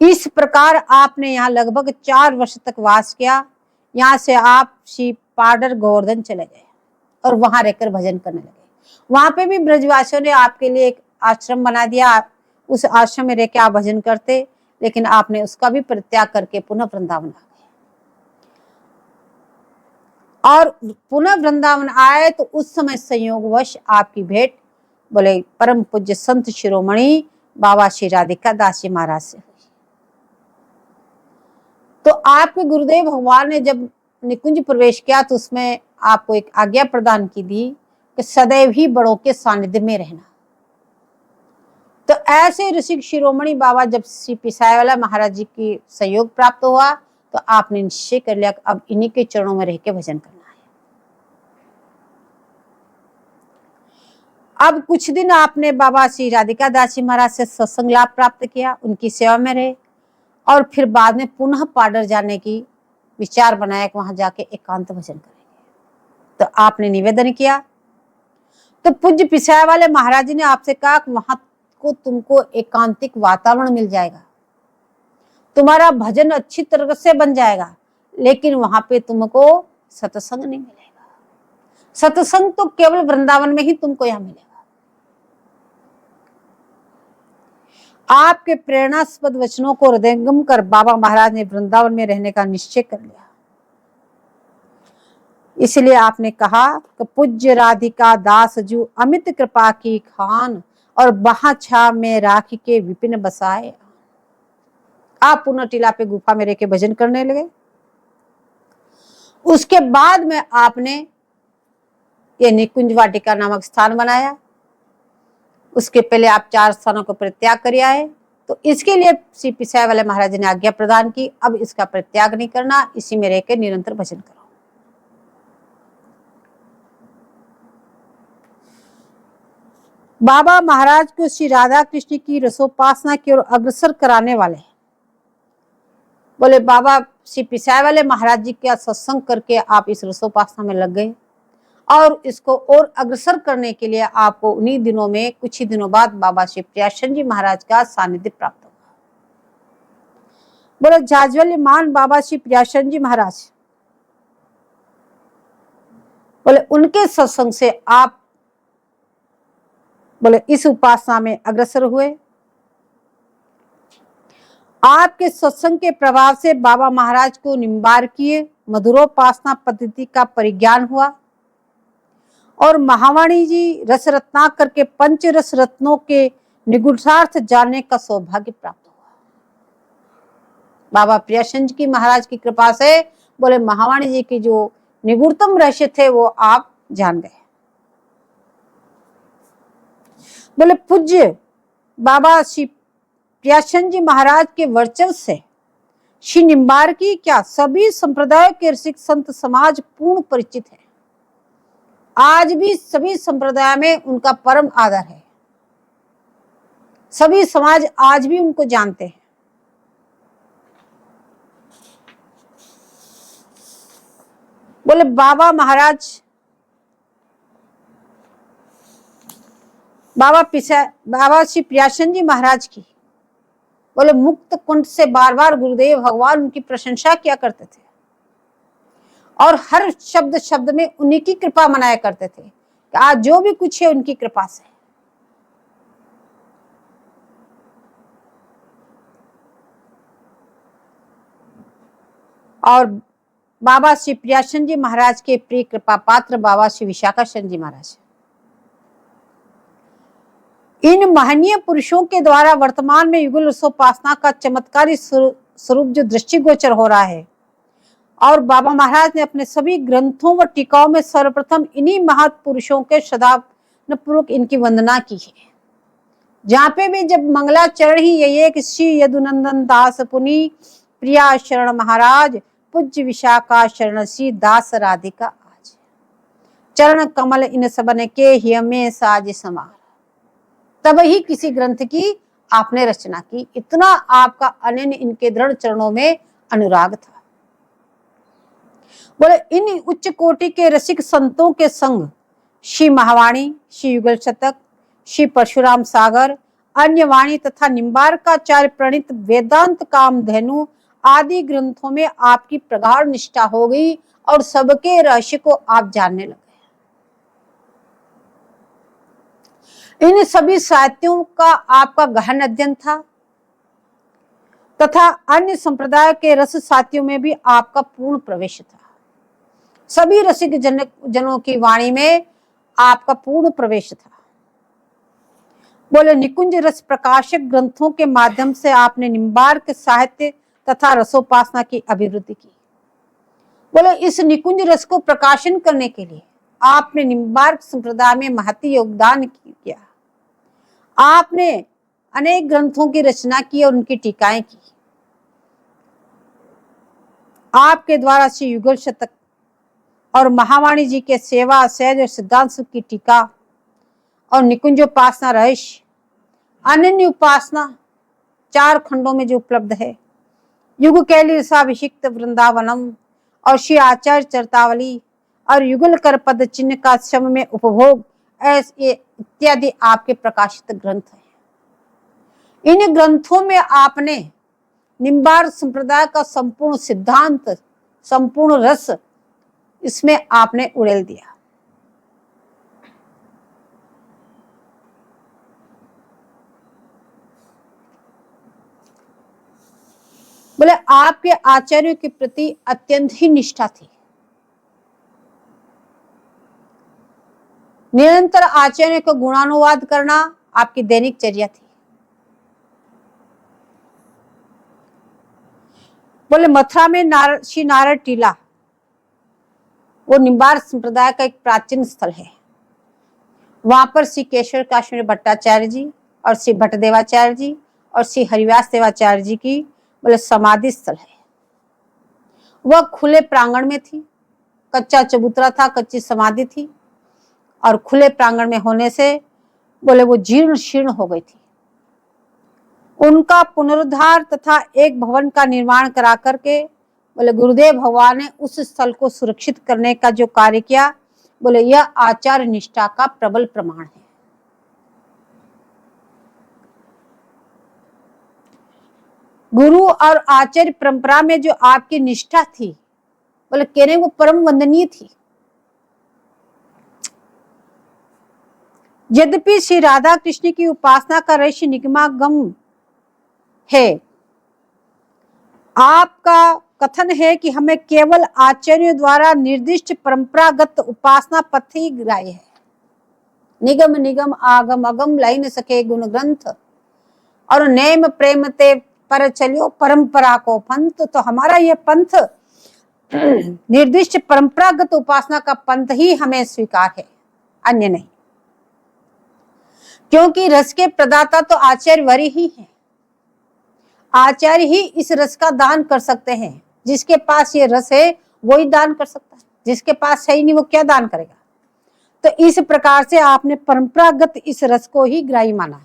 Speaker 1: इस प्रकार आपने यहाँ लगभग 4 वर्ष तक वास किया। यहाँ से आप श्री पाडर गोवर्धन चले गए और वहां रहकर भजन करने लगे। वहां पे भी ब्रजवासियों ने आपके लिए एक आश्रम बना दिया, उस आश्रम में रहकर आप भजन करते, लेकिन आपने उसका भी परित्याग करके पुनः वृंदावन आ गए। और पुनः वृंदावन आए तो उस समय संयोगवश आपकी भेंट बोले परम पूज्य संत शिरोमणि बाबा श्री राधिका दास जी महाराज से हुई। तो आपके गुरुदेव भगवान ने जब निकुंज प्रवेश किया तो उसमें आपको एक आज्ञा प्रदान की थी कि सदैव ही बड़ों के सानिध्य में रहना। तो ऐसे ऋषि शिरोमणि बाबा जब श्री पिसाईवाला महाराज जी की सहयोग प्राप्त हुआ तो आपने निश्चय कर लिया अब इन्हीं के चरणों में रह के भजन करना है। अब कुछ दिन आपने बाबा श्री राधिका दास जी महाराज से सत्संग लाभ प्राप्त किया, उनकी सेवा में रहे और फिर बाद में पुनः पाडर जाने की विचार बनाया कि वहां जाके एकांत भजन करेंगे। तो आपने निवेदन किया तो पूज्य पिसाई वाले महाराज जी ने आपसे कहा कि वहां को तुमको एकांतिक वातावरण मिल जाएगा, तुम्हारा भजन अच्छी तरह से बन जाएगा, लेकिन वहां पे तुमको सत्संग नहीं मिलेगा। सत्संग तो केवल वृंदावन में ही तुमको यहां मिलेगा। आपके प्रेरणास्पद वचनों को हृदयंगम कर बाबा महाराज ने वृंदावन में रहने का निश्चय कर लिया। इसलिए आपने कहा कि पूज्य राधिका दास जू अमित कृपा की खान और बहा छा में राख के विपिन बसाए। आप पुनः टीला पे गुफा में रह के भजन करने लगे। उसके बाद में आपने ये निकुंज वाटिका नामक स्थान बनाया। उसके पहले आप 4 स्थानों को परित्याग कर आए। तो इसके लिए श्री पिसाई वाले महाराज ने आज्ञा प्रदान की, अब इसका परित्याग नहीं करना, इसी में रहकर निरंतर भजन करो। बाबा महाराज को श्री राधा कृष्ण की रसोपासना की ओर अग्रसर कराने वाले बोले बाबा श्री पिसाई वाले महाराज जी का सत्संग करके आप इस रसोपासना में लग गए और इसको और अग्रसर करने के लिए आपको उन्हीं दिनों में कुछ ही दिनों बाद बाबा श्री प्रियाशन जी महाराज का सानिध्य प्राप्त हुआ। बोले जाज्वल्यमान बाबा श्री प्रियाशन जी महाराज बोले उनके सत्संग से आप बोले इस उपासना में अग्रसर हुए। आपके सत्संग के प्रभाव से बाबा महाराज को निम्बार्कीय मधुरोपासना पद्धति का परिज्ञान हुआ और महावाणी जी रस रत्नाकर के पंच रस रत्नों के निगूढ़ार्थ जानने का सौभाग्य प्राप्त हुआ। बाबा प्रियाशन जी महाराज की कृपा से बोले महावाणी जी की जो निगूढ़तम रहस्य थे वो आप जान गए। बोले पूज्य बाबा श्री प्रियाशन जी महाराज के वर्चस्व से श्री निम्बार्की क्या सभी संप्रदायों के ऋषिक संत समाज पूर्ण परिचित है। आज भी सभी संप्रदाय में उनका परम आदर है, सभी समाज आज भी उनको जानते हैं। बोले बाबा महाराज बाबा श्री प्रियाशन जी महाराज की बोले मुक्त कुंठ से बार बार गुरुदेव भगवान उनकी प्रशंसा किया करते थे और हर शब्द शब्द में उन्हीं की कृपा मनाया करते थे। आज जो भी कुछ है उनकी कृपा से। और बाबा श्री प्रियाशन जी महाराज के प्रिय कृपा पात्र बाबा श्री विशाखाशन जी महाराज, इन महनीय पुरुषों के द्वारा वर्तमान में युगल रसोपासना का चमत्कारी स्वरूप जो दृष्टिगोचर हो रहा है, और बाबा महाराज ने अपने सभी ग्रंथों व टीकाओं में सर्वप्रथम इन्हीं महापुरुषों के श्रद्धापूर्वक इनकी वंदना की है। जहाँ पे भी जब मंगलाचरण ही यही है कि श्री यदुनंदन दास पुनि प्रिया शरण महाराज पूज्य विशाखा शरण श्री दास राधिका आज, चरण कमल इन सबन के ही में साज समार। तब ही किसी ग्रंथ की आपने रचना की, इतना आपका अनन्य इनके दृढ़ चरणों में अनुराग था। बोले इन उच्च कोटि के रसिक संतों के संग श्री महावाणी, श्री युगल शतक, श्री परशुराम सागर, अन्य वाणी तथा निम्बारकाचार्य प्रणीत वेदांत कामधेनु आदि ग्रंथों में आपकी प्रगाढ़ निष्ठा हो गई और सबके रहस्य को आप जानने लगे। इन सभी साहित्यों का आपका गहन अध्ययन था तथा अन्य संप्रदाय के रस साहित्यों में भी आपका पूर्ण प्रवेश था। सभी रसिक जनों की वाणी में आपका पूर्ण प्रवेश था। बोले निकुंज रस प्रकाशक ग्रंथों के माध्यम से आपने निम्बार्क साहित्य तथा रसोपासना की अभिवृद्धि की। बोले इस निकुंज रस को प्रकाशन करने के लिए आपने निम्बार्क संप्रदाय में महती योगदान किया। आपने अनेक ग्रंथों की रचना की और उनकी टीकाएं की। आपके द्वारा श्री युगल शतक और महावाणी जी के सेवा सहज और सिद्धांत सुख की टीका और निकुंजोपासना रहस्य अनन्य उपासना 4 खंडों में जो उपलब्ध है, युग कैली रसाभिषिक्त वृंदावनम और श्री आचार्य चरतावली और युगल कर पद चिन्ह का श्रम में उपभोग ऐसे इत्यादि आपके प्रकाशित ग्रंथ हैं। इन ग्रंथों में आपने निम्बार्क संप्रदाय का संपूर्ण सिद्धांत, संपूर्ण रस इसमें आपने उड़ेल दिया। बोले आपके आचार्यों के प्रति अत्यंत ही निष्ठा थी। निरंतर आचार्यों को गुणानुवाद करना आपकी दैनिक चर्या थी। बोले मथुरा में श्री नारद टीला, वो निम्बार्क संप्रदाय का एक प्राचीन स्थल है। वहां पर श्री केशव काश्मीर भट्टाचार्य जी और श्री भट्टदेवाचार्य जी और श्री हरिव्यास देवाचार्य जी की बोले समाधि स्थल है। वह खुले प्रांगण में थी, कच्चा चबूतरा था, कच्ची समाधि थी और खुले प्रांगण में होने से बोले वो जीर्ण शीर्ण हो गई थी। उनका पुनरुद्धार तथा एक भवन का निर्माण करा करके बोले गुरुदेव भगवान ने उस स्थल को सुरक्षित करने का जो कार्य किया, बोले यह आचार्य निष्ठा का प्रबल प्रमाण है। गुरु और आचार्य परंपरा में जो आपकी निष्ठा थी, बोले कहने वो परम वंदनीय थी। यद्यपि श्री राधा कृष्ण की उपासना का रहस्य निगमागम है, आपका कथन है कि हमें केवल आचार्यों द्वारा निर्दिष्ट परंपरागत उपासना पथ ही ग्राह्य है। निगम निगम आगम अगम लाई न सके गुण ग्रंथ और नेम प्रेम ते पर चलियो परंपरा को पंथ। तो हमारा यह पंथ निर्दिष्ट परंपरागत उपासना का पंथ ही हमें स्वीकार है, अन्य नहीं। क्योंकि रस के प्रदाता तो आचार्य वरी ही हैं। आचार्य ही इस रस का दान कर सकते हैं। जिसके पास ये रस है वो ही दान कर सकता है, जिसके पास है ही नहीं वो क्या दान करेगा। तो इस प्रकार से आपने परंपरागत इस रस को ही ग्राही माना है।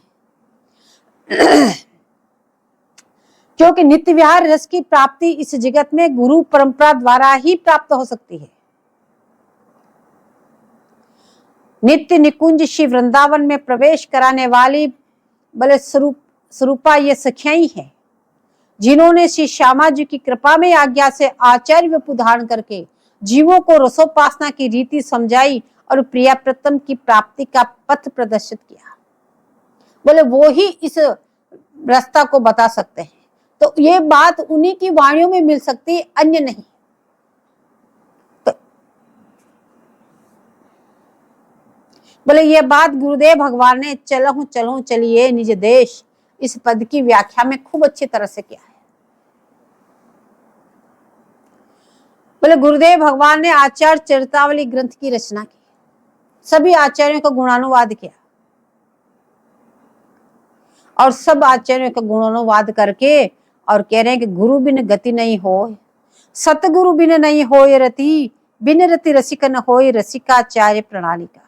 Speaker 1: क्योंकि नित्य विहार रस की प्राप्ति इस जगत में गुरु परंपरा द्वारा ही प्राप्त हो सकती है। नित्य निकुंज श्री वृंदावन में प्रवेश कराने वाली बले स्वरूपा ये सखियां ही है, जिन्होंने श्री श्यामा जी की कृपा में आज्ञा से आचार्य रूप धारण करके जीवों को रसोपासना की रीति समझाई और प्रिया प्रतम की प्राप्ति का पथ प्रदर्शित किया। बोले वो ही इस रास्ता को बता सकते हैं। तो ये बात उन्हीं की वाणियों में मिल सकती है, अन्य नहीं। तो बोले ये बात गुरुदेव भगवान ने चलहूं चलूं चलिए निज देश इस पद की व्याख्या में खूब अच्छी तरह से किया है। बोले गुरुदेव भगवान ने आचार्य चरितावली ग्रंथ की रचना की, सभी आचार्यों का गुणानुवाद किया और सब आचार्यों का गुणानुवाद करके और कह रहे हैं कि गुरु बिन गति नहीं हो, सतगुरु बिन नहीं होय रति, बिन रति रसिक न होय रसिकाचार्य प्रणाली का।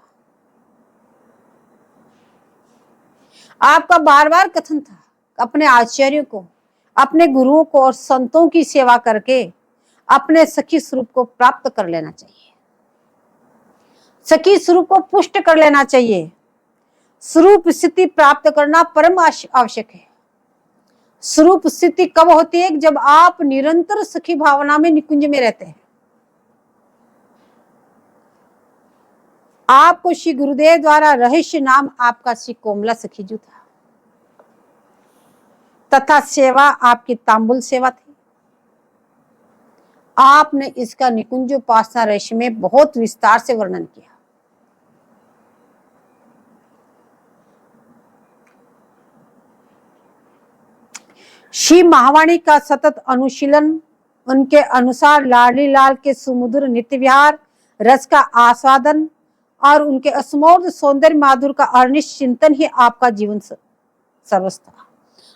Speaker 1: आपका बार बार कथन था अपने आचार्यों को, अपने गुरुओं को और संतों की सेवा करके अपने सखी स्वरूप को प्राप्त कर लेना चाहिए, सखी स्वरूप को पुष्ट कर लेना चाहिए। स्वरूप स्थिति प्राप्त करना परम आवश्यक है। स्वरूप स्थिति कब होती है? जब आप निरंतर सखी भावना में निकुंज में रहते हैं। आपको श्री गुरुदेव द्वारा रहस्य नाम आपका श्री कोमला सखीजू था तथा सेवा आपकी तांबुल सेवा थी। आपने इसका निकुंजोपासना रहस्य में बहुत विस्तार से वर्णन किया। श्री महावाणी का सतत अनुशीलन, उनके अनुसार लाडली लाल के सुमधुर नित्य विहार रस का आस्वादन और उनके असमोर्ध सौंदर्य माधुर का अनिश्चित चिंतन ही आपका जीवन सर्वस्व था।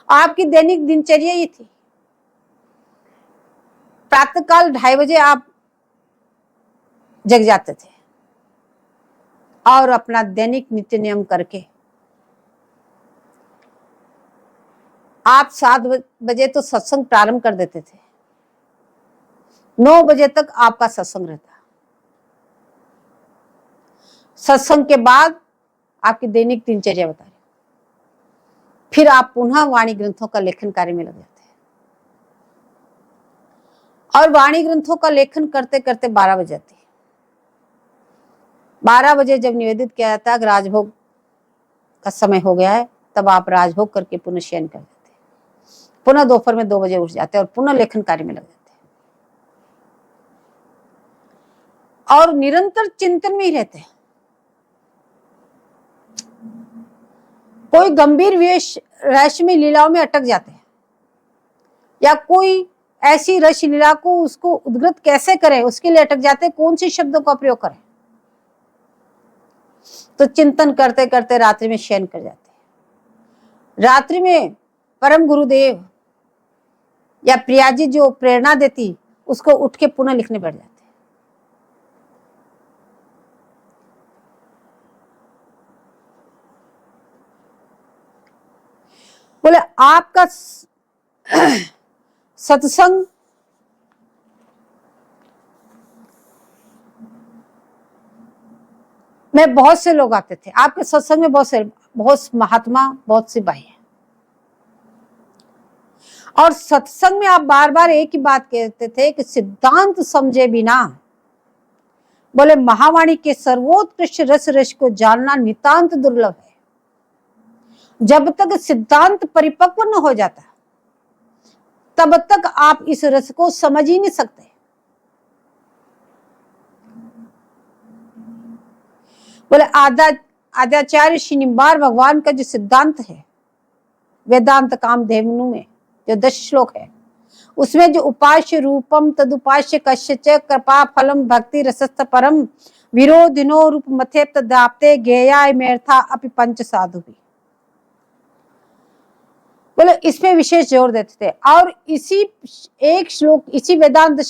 Speaker 1: आपकी दैनिक दिनचर्या ये थी। प्रातःकाल 2:30 बजे आप जग जाते थे और अपना दैनिक नित्य नियम करके आप 7 बजे तो सत्संग प्रारंभ कर देते थे। 9 बजे तक आपका सत्संग रहता। सत्संग के बाद आपकी दैनिक दिनचर्या बता रही। फिर आप पुनः वाणी ग्रंथों का लेखन कार्य में लग जाते हैं और वाणी ग्रंथों का लेखन करते करते 12 बज जाते। 12 बजे जब निवेदित किया जाता है राजभोग का समय हो गया है, तब आप राजभोग करके पुनः शयन कर देते हैं। पुनः दोपहर में 2 बजे उठ जाते हैं और पुनः लेखन कार्य में लग जाते हैं और निरंतर चिंतन में ही रहते हैं। कोई गंभीर रहस्यमय लीलाओं में अटक जाते हैं या कोई ऐसी रस लीला को उसको उद्गृत कैसे करें उसके लिए अटक जाते हैं, कौन से शब्दों का प्रयोग करें। तो चिंतन करते करते रात्रि में शयन कर जाते हैं। रात्रि में परम गुरुदेव या प्रियाजी जो प्रेरणा देती उसको उठ के पुनः लिखने बैठ जाते हैं। बोले आपका सत्संग में बहुत से लोग आते थे। आपके सत्संग में बहुत महात्मा, बहुत से भाई हैं और सत्संग में आप बार बार एक ही बात कहते थे कि सिद्धांत समझे बिना, बोले महावाणी के सर्वोत्कृष्ट रस को जानना नितांत दुर्लभ है। जब तक सिद्धांत परिपक्व न हो जाता तब तक आप इस रस को समझ ही नहीं सकते। बोले आद्याचार्य श्री निम्बार भगवान का जो सिद्धांत है वेदांत कामधेनु में जो 10 श्लोक है, उसमें जो उपास्य रूपम तदुपास्य कश्यच कृपा फलम भक्ति रसस्थ परम विरोधिनो रूप मथे तदाप्ते गेयाय मेर्था अपि पंच साधु भी, बोले इसमें विशेष जोर देते थे। और इसी एक श्लोक, इसी वेदांत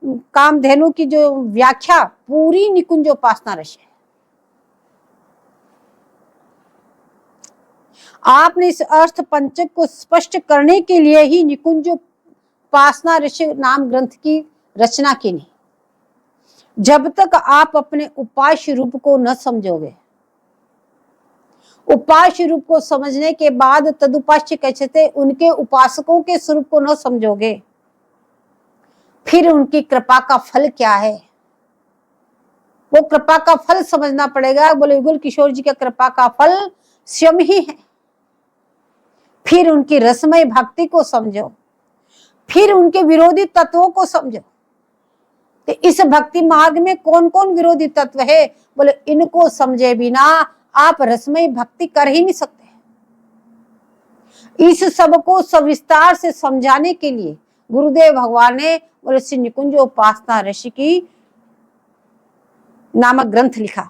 Speaker 1: कामधेनु की जो व्याख्या पूरी निकुंजोपासना रस है। आपने इस अर्थ पंचक को स्पष्ट करने के लिए ही निकुंजोपासना रस नाम ग्रंथ की रचना की नहीं। जब तक आप अपने उपास्य रूप को न समझोगे, उपास्य रूप को समझने के बाद तदुपास्य कैसे थे उनके उपासकों के स्वरूप को न समझोगे, फिर उनकी कृपा का फल क्या है वो कृपा का फल समझना पड़ेगा। बोले युगल किशोर जी का कृपा का फल स्वयं ही है। फिर उनकी रसमय भक्ति को समझो, फिर उनके विरोधी तत्वों को समझो। तो इस भक्ति मार्ग में कौन कौन विरोधी तत्व है? बोले इनको समझे बिना आप रसमय भक्ति कर ही नहीं सकते। इस सब को सविस्तार से समझाने के लिए गुरुदेव भगवान ने बोले श्री निकुंज उपासना ऋषि की नामक ग्रंथ लिखा।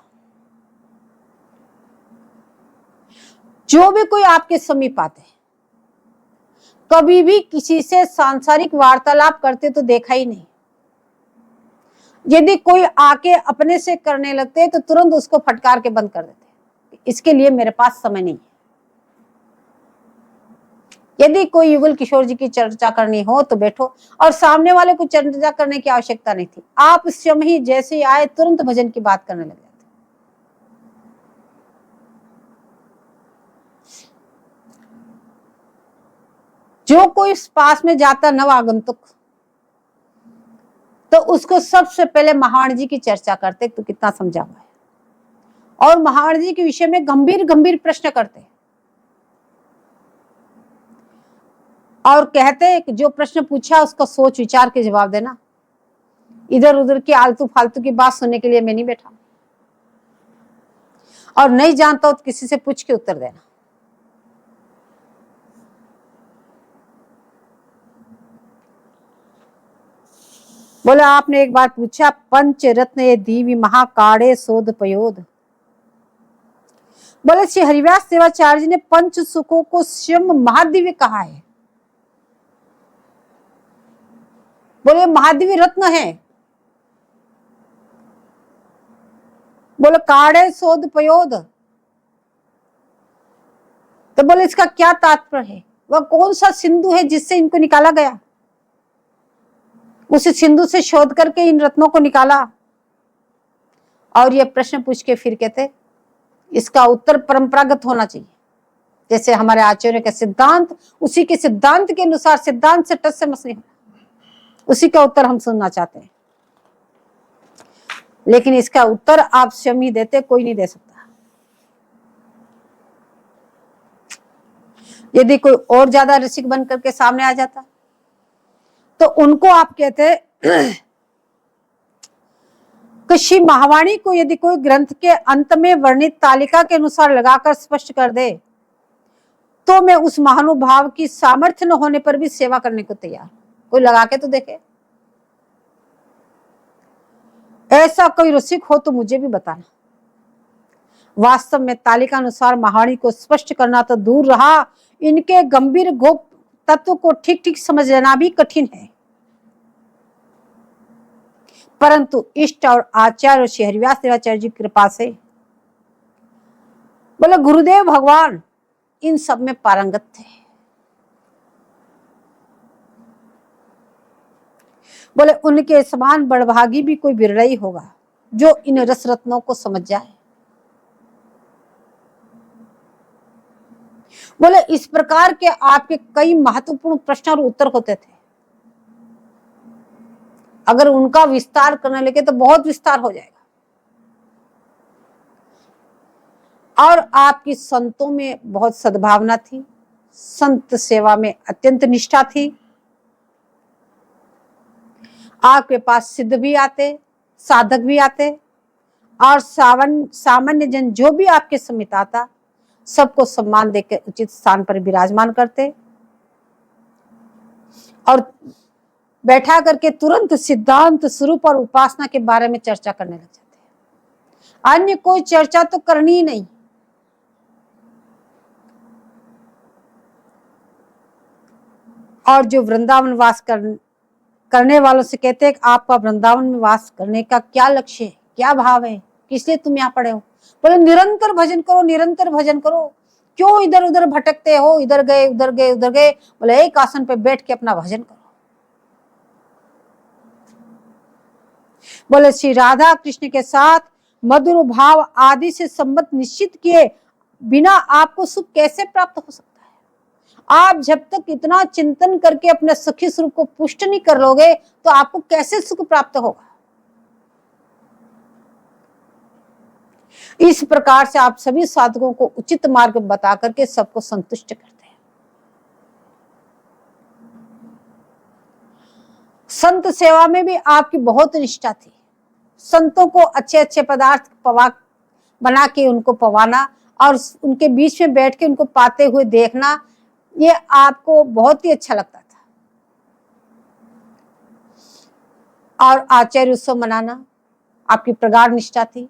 Speaker 1: जो भी कोई आपके समीप आते, कभी भी किसी से सांसारिक वार्तालाप करते तो देखा ही नहीं। यदि कोई आके अपने से करने लगते तो तुरंत उसको फटकार के बंद कर देते। इसके लिए मेरे पास समय नहीं है। यदि कोई युगल किशोर जी की चर्चा करनी हो तो बैठो, और सामने वाले को चर्चा करने की आवश्यकता नहीं थी। आप स्वयं ही जैसे आए तुरंत भजन की बात करने लगे। जो कोई पास में जाता नव आगंतुक तो उसको सबसे पहले महावाणी जी की चर्चा करते, तो कितना समझा हुआ है, और महावाणी जी के विषय में गंभीर गंभीर प्रश्न करते और कहते कि जो प्रश्न पूछा उसका सोच विचार के जवाब देना। इधर उधर की आलतू फालतू की बात सुनने के लिए मैं नहीं बैठा, और नहीं जानता हो तो किसी से पूछ के उत्तर देना। बोले आपने एक बार पूछा पंच रत्न ये दीवी महाकाड़े शोध पयोध। बोले श्री हरिव्यास देवाचार्य जी ने पंच सुखों को स्वयं महादिव्य कहा है। बोले महादिव्य रत्न है। बोले काड़े शोध पयोध, तो बोले इसका क्या तात्पर्य है? वह कौन सा सिंधु है जिससे इनको निकाला गया? उस सिंधु से शोध करके इन रत्नों को निकाला। और ये प्रश्न पूछ के फिर कहते इसका उत्तर परंपरागत होना चाहिए, जैसे हमारे आचार्य का सिद्धांत, उसी के सिद्धांत के अनुसार, सिद्धांत से टस से मस नहीं होना, उसी का उत्तर हम सुनना चाहते हैं। लेकिन इसका उत्तर आप स्वयं ही देते, कोई नहीं दे सकता। यदि कोई और ज्यादा रसिक बन करके सामने आ जाता तो उनको आप कहते कि श्री महावाणी को यदि कोई ग्रंथ के अंत में वर्णित तालिका के अनुसार लगाकर स्पष्ट कर दे तो मैं उस महानुभाव की सामर्थ्य न होने पर भी सेवा करने को तैयार। कोई लगा के तो देखे। ऐसा कोई रसिक हो तो मुझे भी बताना। वास्तव में तालिका अनुसार महावाणी को स्पष्ट करना तो दूर रहा, इनके गंभीर गोप तत्व को ठीक ठीक समझ लेना भी कठिन है। परंतु इष्ट और आचार्य श्री हरिव्यास देवाचार्य जी की कृपा से बोले गुरुदेव भगवान इन सब में पारंगत थे। बोले उनके समान बड़भागी भी कोई विरला ही होगा जो इन रस रत्नों को समझ जाए। बोले इस प्रकार के आपके कई महत्वपूर्ण प्रश्न और उत्तर होते थे। अगर उनका विस्तार करने लगे तो बहुत विस्तार हो जाएगा। और आपकी संतों में बहुत सद्भावना थी, संत सेवा में अत्यंत निष्ठा थी। आपके पास सिद्ध भी आते, साधक भी आते, और सामान्य जन जो भी आपके समीप आता सबको सम्मान देकर उचित स्थान पर विराजमान करते और बैठा करके तुरंत सिद्धांत स्वरूप और उपासना के बारे में चर्चा करने लग जाते। अन्य कोई चर्चा तो करनी ही नहीं। और जो वृंदावन वास करने वालों से कहते हैं कि आपका वृंदावन में वास करने का क्या लक्ष्य है, क्या भाव है, किस लिए तुम यहाँ पड़े हो? बोले निरंतर भजन करो, निरंतर भजन करो। क्यों इधर उधर भटकते हो? इधर गए उधर गए उधर गए। बोले एक आसन पे बैठ के अपना भजन करो। बोले श्री राधा कृष्ण के साथ मधुर भाव आदि से संबंध निश्चित किए बिना आपको सुख कैसे प्राप्त हो सकता है? आप जब तक इतना चिंतन करके अपने सखी स्वरूप को पुष्ट नहीं कर लोगे तो आपको कैसे सुख प्राप्त होगा? इस प्रकार से आप सभी साधकों को उचित मार्ग बता करके सबको संतुष्ट करते हैं। संत सेवा में भी आपकी बहुत निष्ठा थी। संतों को अच्छे अच्छे पदार्थ बना के उनको पवाना और उनके बीच में बैठ के उनको पाते हुए देखना, ये आपको बहुत ही अच्छा लगता था। और आचार्य उत्सव मनाना आपकी प्रगाढ़ निष्ठा थी।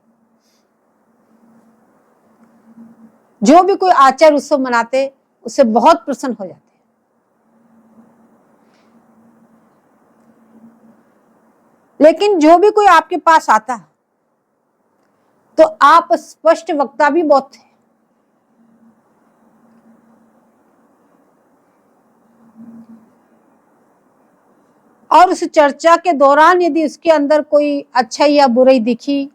Speaker 1: जो भी कोई आचार्य उत्सव मनाते उससे बहुत प्रसन्न हो जाते। लेकिन जो भी कोई आपके पास आता तो आप स्पष्ट वक्ता भी बहुत थे। और उस चर्चा के दौरान यदि उसके अंदर कोई अच्छाई या बुराई दिखी,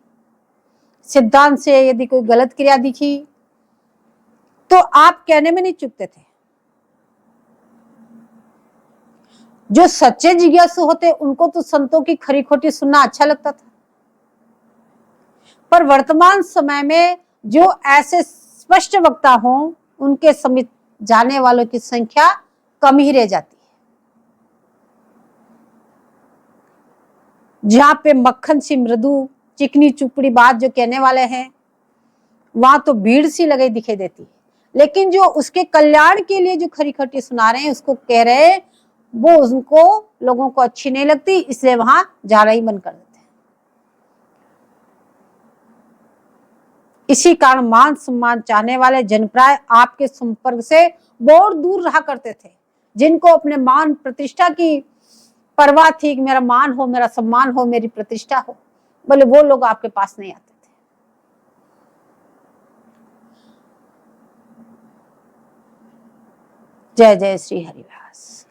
Speaker 1: सिद्धांत से यदि कोई गलत क्रिया दिखी, तो आप कहने में नहीं चूकते थे। जो सच्चे जिज्ञासु होते उनको तो संतों की खरी खोटी सुनना अच्छा लगता था, पर वर्तमान समय में जो ऐसे स्पष्ट वक्ता हों उनके समीप जाने वालों की संख्या कम ही रह जाती है। जहां पे मक्खन सी मृदु चिकनी चुपड़ी बात जो कहने वाले हैं, वहां तो भीड़ सी लगाई दिखाई देती है। लेकिन जो उसके कल्याण के लिए जो खरी खोटी सुना रहे हैं, उसको कह रहे हैं, वो उनको लोगों को अच्छी नहीं लगती, इसलिए वहां जाना ही बंद कर देते हैं। इसी कारण मान सम्मान चाहने वाले जनप्राय आपके संपर्क से बहुत दूर रहा करते थे। जिनको अपने मान प्रतिष्ठा की परवाह थी कि मेरा मान हो, मेरा सम्मान हो, मेरी प्रतिष्ठा हो, बोले वो लोग आपके पास नहीं आते थे। जय जय श्री हरिवास।